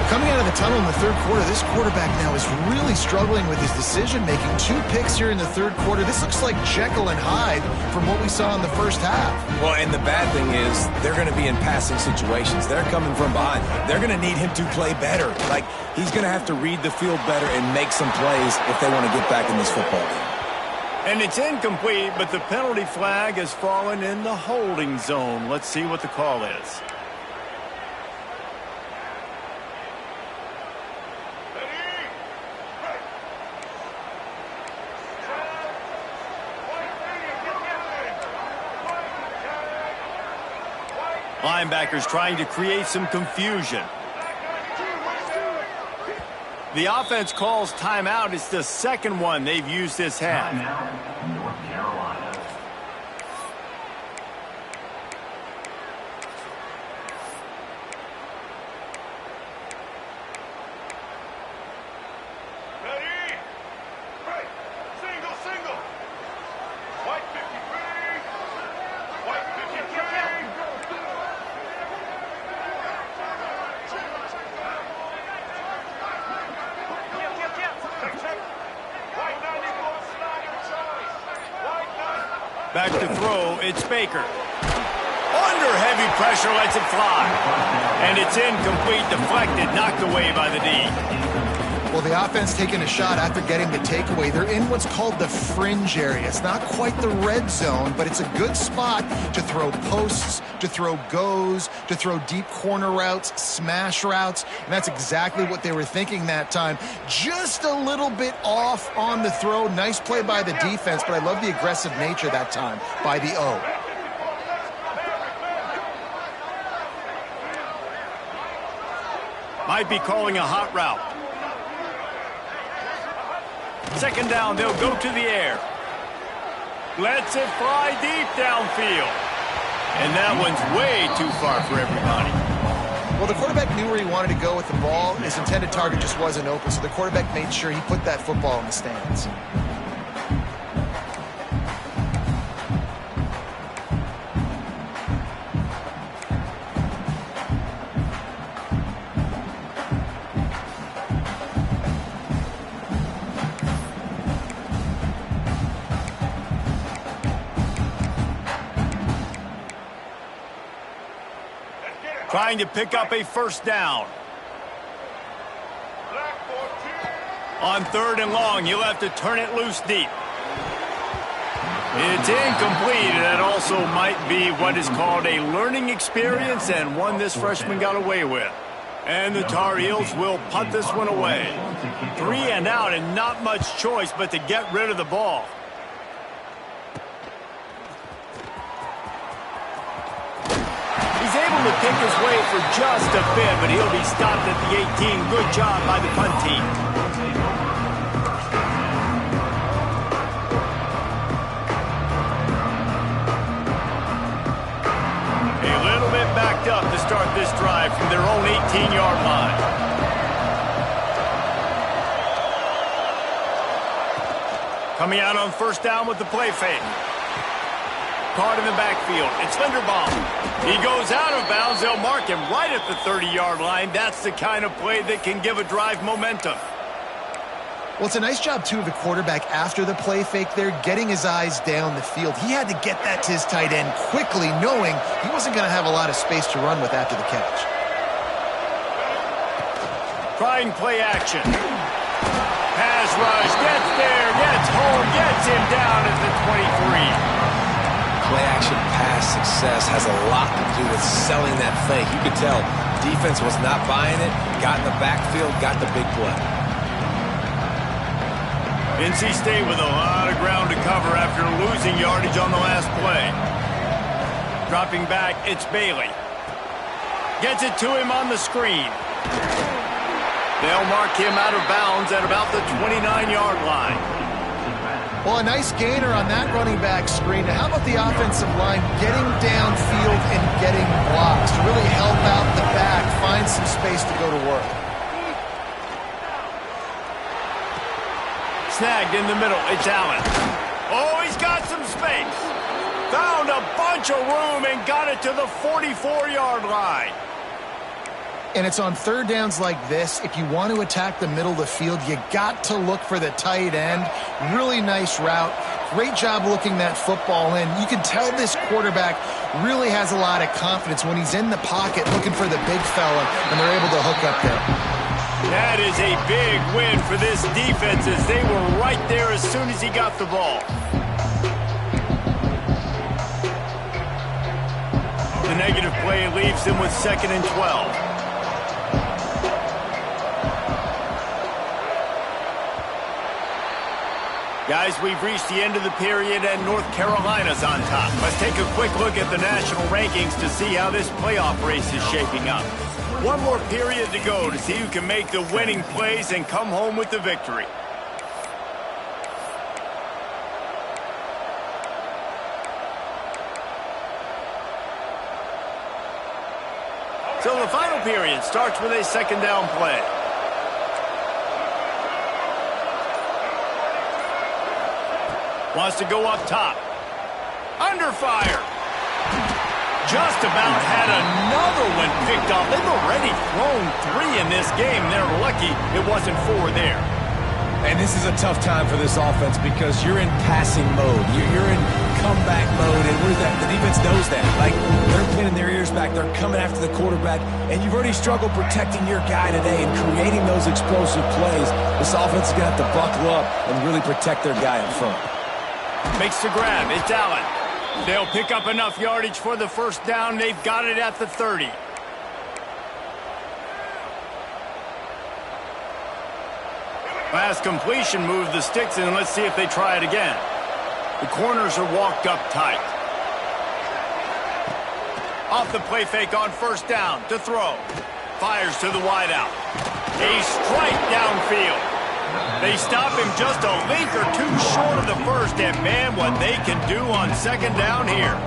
Coming out of the tunnel in the third quarter, this quarterback now is really struggling with his decision-making. 2 picks here in the third quarter. This looks like Jekyll and Hyde from what we saw in the first half.
Well, and the bad thing is they're going to be in passing situations. They're coming from behind. They're going to need him to play better. Like, he's going to have to read the field better and make some plays if they want to get back in this football game.
And it's incomplete, but the penalty flag has fallen in the holding zone. Let's see what the call is. Linebackers trying to create some confusion. The offense calls timeout. It's the second one they've used this half.
North Carolina.
Ready? Right. Single, single. White 53. White 53.
Back to throw, it's Baker. Under heavy pressure, lets it fly. And it's incomplete, deflected, knocked away by the D.
Well, the offense taking a shot after getting the takeaway. They're in what's called the fringe area. It's not quite the red zone, but it's a good spot to throw posts, to throw goes, to throw deep corner routes, smash routes, and that's exactly what they were thinking that time. Just a little bit off on the throw. Nice play by the defense, but I love the aggressive nature that time by the O.
Might be calling a hot route. Second down, they'll go to the air. Lets it fly deep downfield. And that one's way too far for everybody.
Well, the quarterback knew where he wanted to go with the ball. His intended target just wasn't open, so the quarterback made sure he put that football in the stands.
Trying to pick up a first down. On third and long, you'll have to turn it loose deep. It's incomplete, and that also might be what is called a learning experience and one this freshman got away with. And the Tar Heels will punt this one away. 3 and out and not much choice but to get rid of the ball. kick his way for just a bit, but he'll be stopped at the 18. Good job by the punt team. A little bit backed up to start this drive from their own 18-yard line. Coming out on first down with the play fake. Caught in the backfield. It's Linderbaum. He goes out of bounds. They'll mark him right at the 30-yard line. That's the kind of play that can give a drive momentum.
Well, it's a nice job, too, of the quarterback after the play fake there, getting his eyes down the field. He had to get that to his tight end quickly, knowing he wasn't going to have a lot of space to run with after the catch.
Trying play action. Pass rush, gets there, gets home, gets him down at the 23.
Play-action pass success has a lot to do with selling that fake. You could tell defense was not buying it, got in the backfield, got the big play.
NC State with a lot of ground to cover after losing yardage on the last play. Dropping back, it's Bailey. Gets it to him on the screen. They'll mark him out of bounds at about the 29-yard line.
Well, a nice gainer on that running back screen. Now, how about the offensive line getting downfield and getting blocks to really help out the back, find some space to go to work?
Snagged in the middle, it's Allen. Oh, he's got some space. Found a bunch of room and got it to the 44-yard line.
And it's on third downs like this. If you want to attack the middle of the field, you got to look for the tight end. Really nice route. Great job looking that football in. You can tell this quarterback really has a lot of confidence when he's in the pocket looking for the big fella, and they're able to hook up there.
That is a big win for this defense as they were right there as soon as he got the ball. The negative play leaves him with 2nd and 12. Guys, we've reached the end of the period and North Carolina's on top. Let's take a quick look at the national rankings to see how this playoff race is shaping up. One more period to go to see who can make the winning plays and come home with the victory. So the final period starts with a 2nd down play. Wants to go up top. Under fire. Just about had another one picked off. They've already thrown 3 in this game. They're lucky it wasn't 4 there.
And this is a tough time for this offense because you're in passing mode. You're in comeback mode, and the defense knows that. Like, they're pinning their ears back. They're coming after the quarterback, and you've already struggled protecting your guy today and creating those explosive plays. This offense is going to have to buckle up and really protect their guy up front.
Makes the grab. It's Allen. They'll pick up enough yardage for the first down. They've got it at the 30. Last completion moved the sticks in. Let's see if they try it again. The corners are walked up tight. Off the play fake on first down to throw. Fires to the wideout. A strike downfield. They stop him just a length or two short of the first, and man, what they can do on 2nd down here.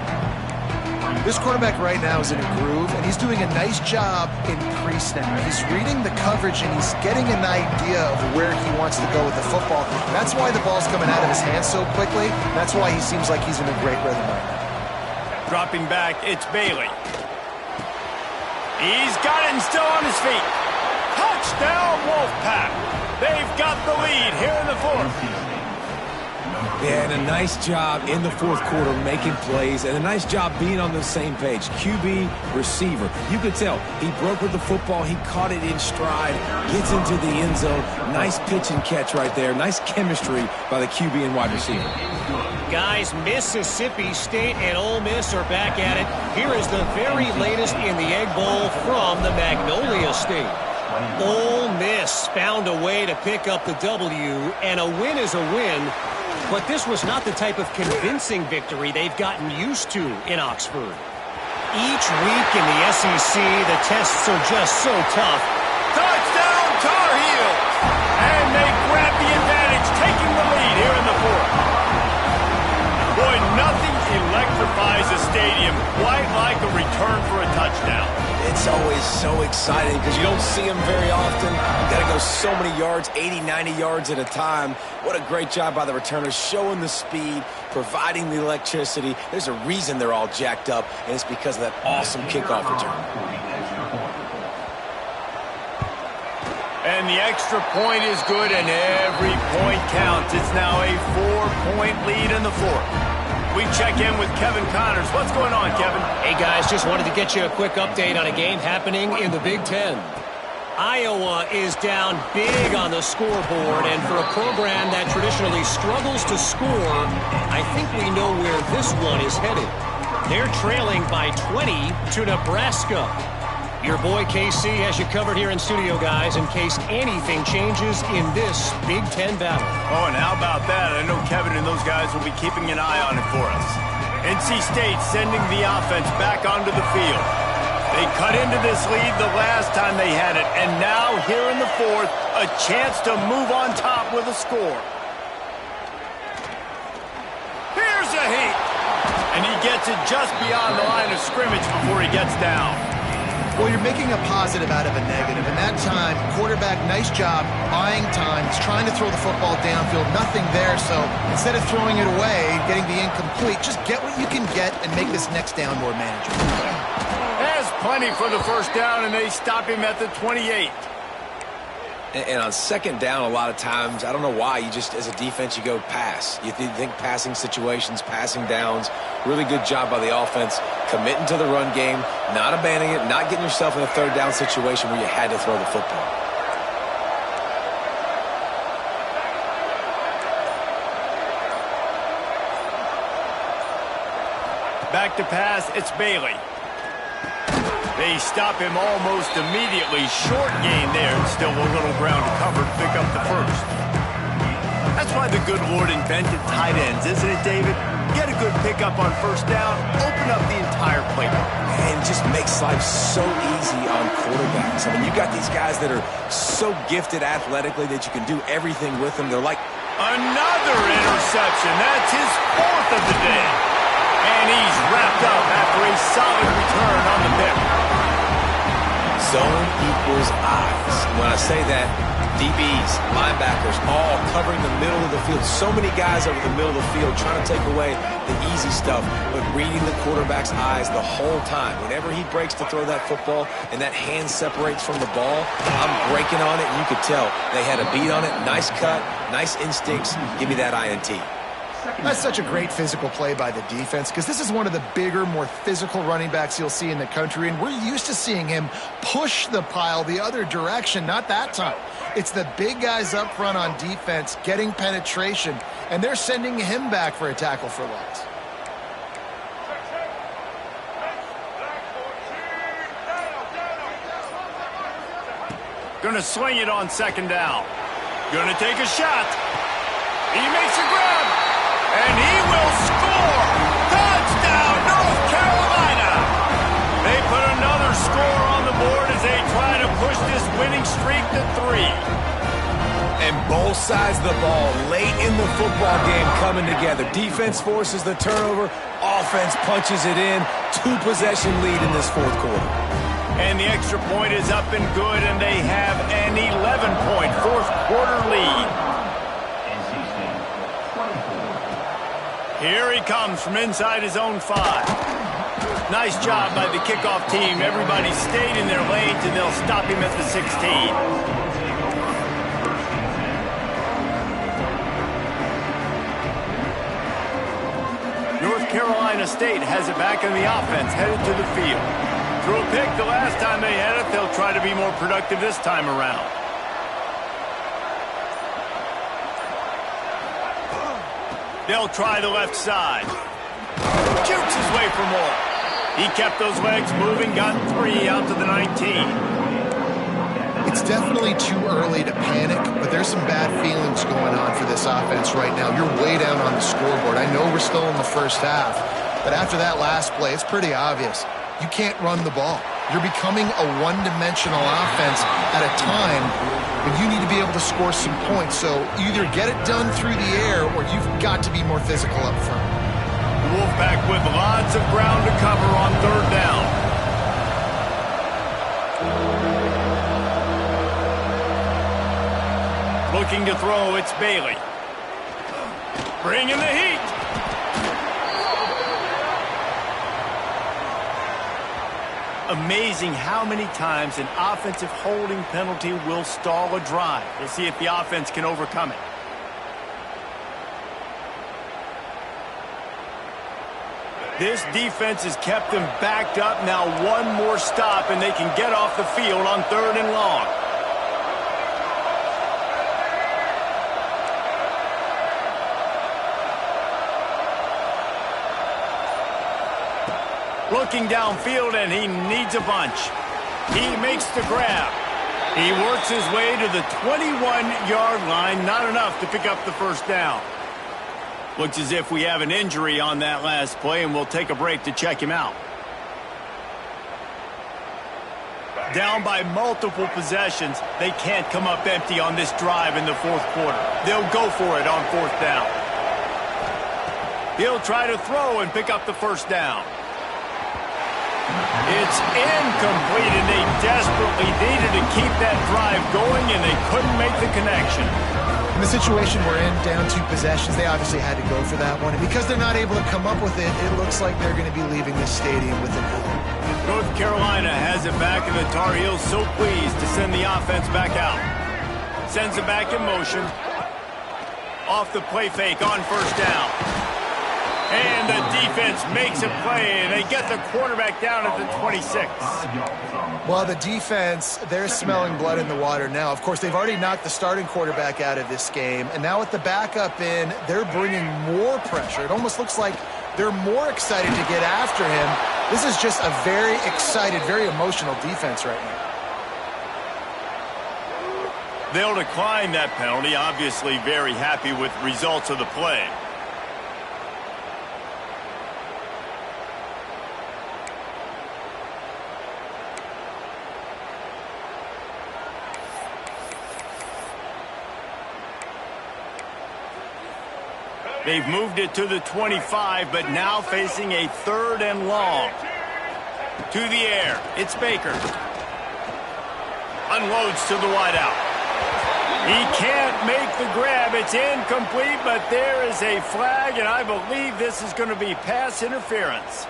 This quarterback right now is in a groove, and he's doing a nice job in pre-snap. He's reading the coverage, and he's getting an idea of where he wants to go with the football. That's why the ball's coming out of his hands so quickly. That's why he seems like he's in a great rhythm right now.
Dropping back, it's Bailey. He's got it and still on his feet. Touchdown, Wolfpack. They've got the lead here in the 4th.
Yeah, and a nice job in the 4th quarter making plays, and a nice job being on the same page. QB, receiver. You could tell he broke with the football. He caught it in stride, gets into the end zone. Nice pitch and catch right there. Nice chemistry by the QB and wide receiver.
Guys, Mississippi State and Ole Miss are back at it. Here is the very latest in the Egg Bowl from the Magnolia State. Ole Miss found a way to pick up the W, and a win is a win, but this was not the type of convincing victory they've gotten used to in Oxford. Each week in the SEC, the tests are just so tough.
Touchdown, Tar Heels! And they grab the advantage, taking the lead here in the fourth. Boy, nothing electrifies a stadium quite like a return for a touchdown.
It's always so exciting because you don't see them very often. You got to go so many yards, 80, 90 yards at a time. What a great job by the returners, showing the speed, providing the electricity. There's a reason they're all jacked up, and it's because of that awesome kickoff return.
And the extra point is good, and every point counts. It's now a 4-point lead in the fourth. We check in with Kevin Connors. What's going on, Kevin?
Hey, guys, just wanted to get you a quick update on a game happening in the Big Ten. Iowa is down big on the scoreboard, and for a program that traditionally struggles to score, I think we know where this one is headed. They're trailing by 20 to Nebraska. Your boy KC has you covered here in studio, guys, in case anything changes in this Big Ten battle.
Oh, and how about that? I know Kevin and those guys will be keeping an eye on it for us. NC State sending the offense back onto the field. They cut into this lead the last time they had it, and now here in the fourth, a chance to move on top with a score. Here's a heat, and he gets it just beyond the line of scrimmage before he gets down.
Well, you're making a positive out of a negative. And that time, quarterback, nice job, buying time. He's trying to throw the football downfield. Nothing there, so instead of throwing it away, getting the incomplete, just get what you can get and make this next down more manageable.
Has plenty for the first down, and they stop him at the 28.
And on second down, a lot of times, I don't know why, you just, as a defense, you go pass. You think passing situations, passing downs. Really good job by the offense, committing to the run game, not abandoning it, not getting yourself in a third down situation where you had to throw the football.
Back to pass, it's Bailey. They stop him almost immediately. Short gain there, and still a little ground to cover to pick up the first. That's why the good Lord invented tight ends, isn't it, David? Get a good pickup on first down, open up the entire playbook.
And it just makes life so easy on quarterbacks. I mean, you got these guys that are so gifted athletically that you can do everything with them. They're like...
Another interception. That's his fourth of the day. And he's wrapped up after a solid return on the pick.
Zone equals eyes. When I say that, DBs, linebackers, all covering the middle of the field. So many guys over the middle of the field trying to take away the easy stuff, but reading the quarterback's eyes the whole time. Whenever he breaks to throw that football and that hand separates from the ball, I'm breaking on it, and you could tell they had a beat on it. Nice cut, nice instincts. Give me that INT.
That's such a great physical play by the defense because this is one of the bigger, more physical running backs you'll see in the country, and we're used to seeing him push the pile the other direction. Not that time. It's the big guys up front on defense getting penetration, and they're sending him back for a tackle for loss.
Gonna swing it on second down. Gonna take a shot. He makes a grab. And he will score! Touchdown, North Carolina! They put another score on the board as they try to push this winning streak to 3.
And both sides of the ball late in the football game coming together. Defense forces the turnover. Offense punches it in. 2-possession lead in this fourth quarter.
And the extra point is up and good, and they have an 11-point fourth quarter lead. Here he comes from inside his own 5. Nice job by the kickoff team. Everybody stayed in their lanes, and they'll stop him at the 16. North Carolina State has it back in the offense, headed to the field. Threw a pick the last time they had it. They'll try to be more productive this time around. They'll try the left side. Shoots his way for more. He kept those legs moving, got 3 out to the 19.
It's definitely too early to panic, but there's some bad feelings going on for this offense right now. You're way down on the scoreboard. I know we're still in the first half, but after that last play, it's pretty obvious. You can't run the ball. You're becoming a one-dimensional offense at a time when you need to be able to score some points. So either get it done through the air or you've got to be more physical up front.
Wolfpack with lots of ground to cover on third down. Looking to throw, it's Bailey. Bringing the heat. Amazing how many times an offensive holding penalty will stall a drive. We'll see if the offense can overcome it. This defense has kept them backed up. Now one more stop and they can get off the field on 3rd and long. Looking downfield, and he needs a bunch. He makes the grab. He works his way to the 21-yard line. Not enough to pick up the first down. Looks as if we have an injury on that last play, and we'll take a break to check him out. Down by multiple possessions, they can't come up empty on this drive in the 4th quarter. They'll go for it on 4th down. He'll try to throw and pick up the first down. It's incomplete, and they desperately needed to keep that drive going, and they couldn't make the connection.
In the situation we're in, down 2 possessions, they obviously had to go for that one. And because they're not able to come up with it, it looks like they're going to be leaving this stadium with it.
North Carolina has it back, and the Tar Heels so pleased to send the offense back out. Sends it back in motion. Off the play fake on 1st down. And the defense makes a play, and they get the quarterback down at the 26.
Well, the defense, they're smelling blood in the water now. Of course, they've already knocked the starting quarterback out of this game, and now with the backup in, they're bringing more pressure. It almost looks like they're more excited to get after him. This is just a very excited, very emotional defense right now.
They'll decline that penalty, obviously very happy with results of the play. They've moved it to the 25, but now facing a 3rd and long. To the air, it's Baker. Unloads to the wideout. He can't make the grab. It's incomplete, but there is a flag, and I believe this is going to be pass interference.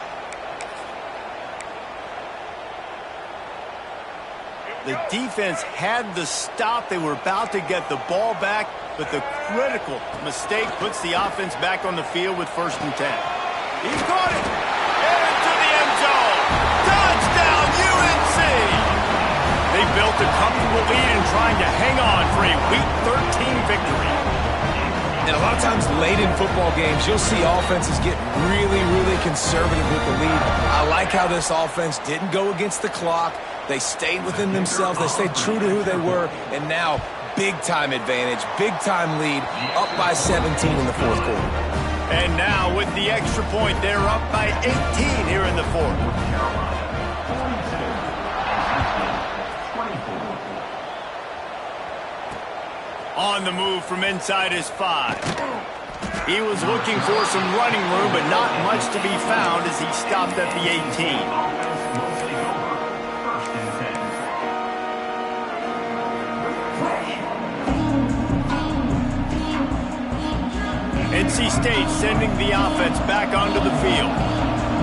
The defense had the stop. They were about to get the ball back, but the critical mistake puts the offense back on the field with 1st and 10. He's caught it. Into the end zone. Touchdown, UNC. They built a comfortable lead and trying to hang on for a Week 13 victory.
And a lot of times late in football games, you'll see offenses get really, really conservative with the lead. I like how this offense didn't go against the clock. They stayed within themselves. They stayed true to who they were. And now, big-time advantage, big-time lead, up by 17 in the 4th quarter.
And now, with the extra point, they're up by 18 here in the 4th. On the move from inside his 5. He was looking for some running room, but not much to be found as he stopped at the 18. NC State sending the offense back onto the field.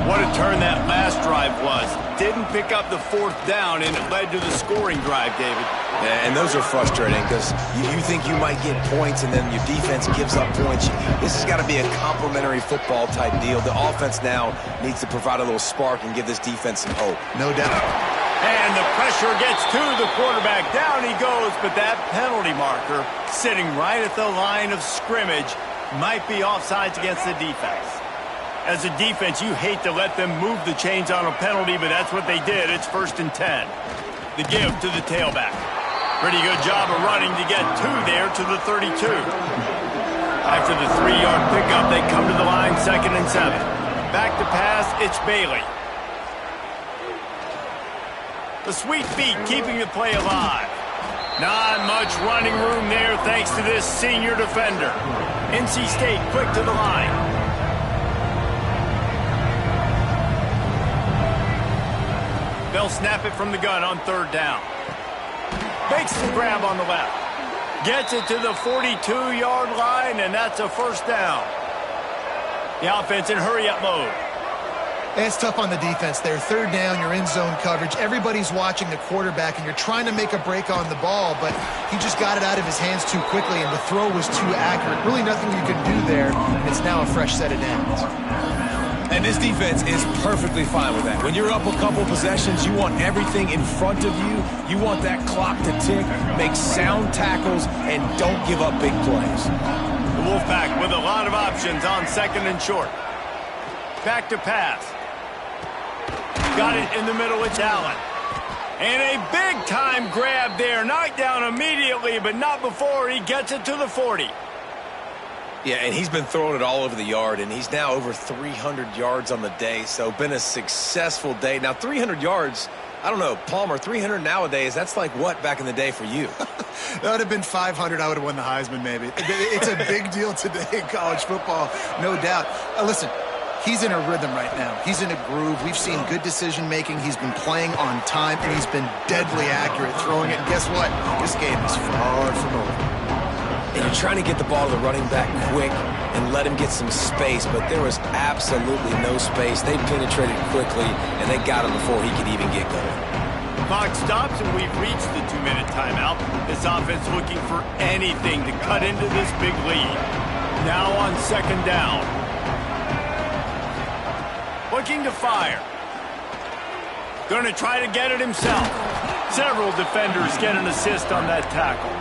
What a turn that last drive was. Didn't pick up the 4th down, and it led to the scoring drive, David.
Yeah, and those are frustrating because you think you might get points, and then your defense gives up points. This has got to be a complimentary football type deal. The offense now needs to provide a little spark and give this defense some hope.
No doubt.
And the pressure gets to the quarterback. Down he goes, but that penalty marker sitting right at the line of scrimmage might be offsides against the defense. As a defense, you hate to let them move the chains on a penalty, but that's what they did. It's 1st and 10. The give to the tailback. Pretty good job of running to get 2 there to the 32. After the 3-yard pickup, they come to the line 2nd and 7. Back to pass, it's Bailey. The sweet feet keeping the play alive. Not much running room there thanks to this senior defender. NC State quick to the line. They'll snap it from the gun on 3rd down. Makes the grab on the left. Gets it to the 42-yard line, and that's a 1st down. The offense in hurry-up mode.
It's tough on the defense there. 3rd down, you're in zone coverage. Everybody's watching the quarterback, and you're trying to make a break on the ball, but he just got it out of his hands too quickly, and the throw was too accurate. Really nothing you can do there, and it's now a fresh set of downs.
And this defense is perfectly fine with that. When you're up a couple possessions, you want everything in front of you. You want that clock to tick, make sound tackles, and don't give up big plays.
The Wolfpack with a lot of options on 2nd and short. Back to pass. Got it in the middle with Allen. And a big-time grab there. Knocked down immediately, but not before he gets it to the 40.
Yeah, and he's been throwing it all over the yard, and he's now over 300 yards on the day, so been a successful day. Now, 300 yards, I don't know, Palmer, 300 nowadays, that's like what back in the day for you?
That would have been 500. I would have won the Heisman, maybe. It's a big deal today in college football, no doubt. Listen, he's in a rhythm right now. He's in a groove. We've seen good decision-making. He's been playing on time, and he's been deadly accurate throwing it. And guess what? This game is far from over.
And you're trying to get the ball to the running back quick and let him get some space, but there was absolutely no space. They penetrated quickly, and they got him before he could even get going.
Clock stops, and we've reached the 2-minute timeout. This offense looking for anything to cut into this big lead. Now on 2nd down. Looking to fire. Going to try to get it himself. Several defenders get an assist on that tackle.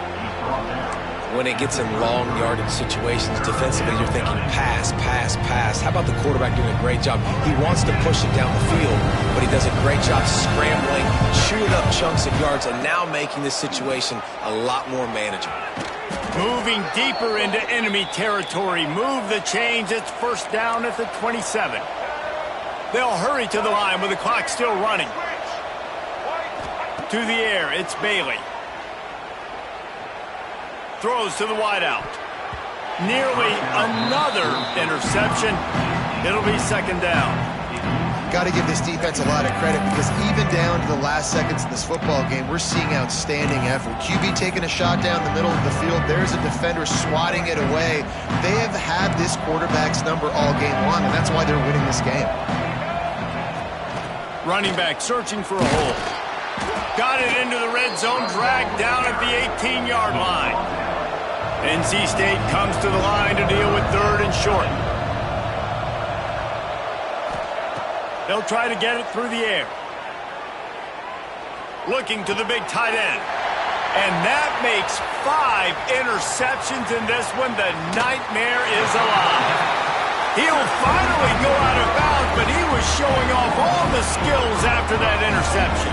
When it gets in long yardage situations defensively, you're thinking pass, pass, pass. How about the quarterback doing a great job? He wants to push it down the field, but he does a great job scrambling, chewing up chunks of yards, and now making this situation a lot more manageable.
Moving deeper into enemy territory. Move the chains. It's 1st down at the 27. They'll hurry to the line with the clock still running. To the air, it's Bailey. Throws to the wideout. Nearly another interception. It'll be 2nd down.
Got to give this defense a lot of credit because even down to the last seconds of this football game, we're seeing outstanding effort. QB taking a shot down the middle of the field. There's a defender swatting it away. They have had this quarterback's number all game long, and that's why they're winning this game.
Running back searching for a hole. Got it into the red zone, dragged down at the 18-yard line. NC State comes to the line to deal with 3rd and short. They'll try to get it through the air. Looking to the big tight end. And that makes 5 interceptions in this one. The nightmare is alive. He'll finally go out of bounds, but he was showing off all the skills after that interception.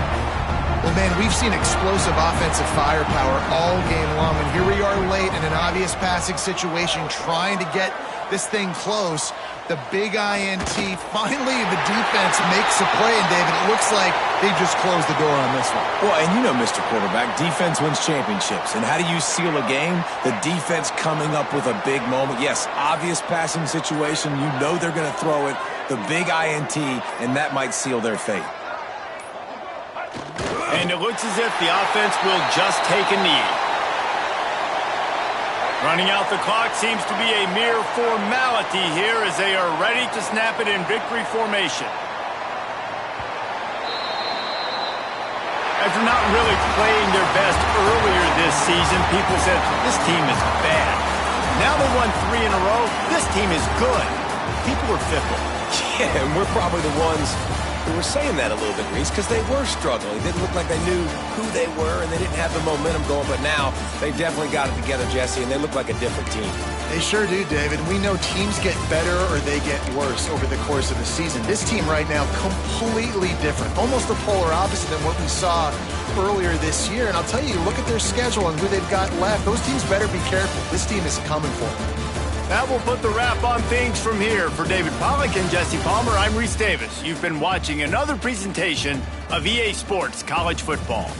Well, man, we've seen explosive offensive firepower all game long, and here we are late in an obvious passing situation trying to get this thing close. The big INT, finally the defense makes a play, and David, it looks like they just closed the door on this one.
Well, and you know, Mr. Quarterback, defense wins championships. And how do you seal a game? The defense coming up with a big moment. Yes, obvious passing situation. You know they're going to throw it. The big INT, and that might seal their fate.
And it looks as if the offense will just take a knee. Running out the clock seems to be a mere formality here as they are ready to snap it in victory formation. After not really playing their best earlier this season, people said, this team is bad. Now they won 3 in a row. This team is good. People are fickle.
Yeah, and we're probably the ones who were saying that a little bit, Reese, because they were struggling. It didn't look like they knew who they were, and they didn't have the momentum going. But now they definitely got it together, Jesse, and they look like a different team.
They sure do, David. We know teams get better or they get worse over the course of the season. This team right now, completely different. Almost the polar opposite than what we saw earlier this year. And I'll tell you, look at their schedule and who they've got left. Those teams better be careful. This team is coming for them.
That will put the wrap on things from here. For David Pollack and Jesse Palmer, I'm Reese Davis. You've been watching another presentation of EA Sports College Football.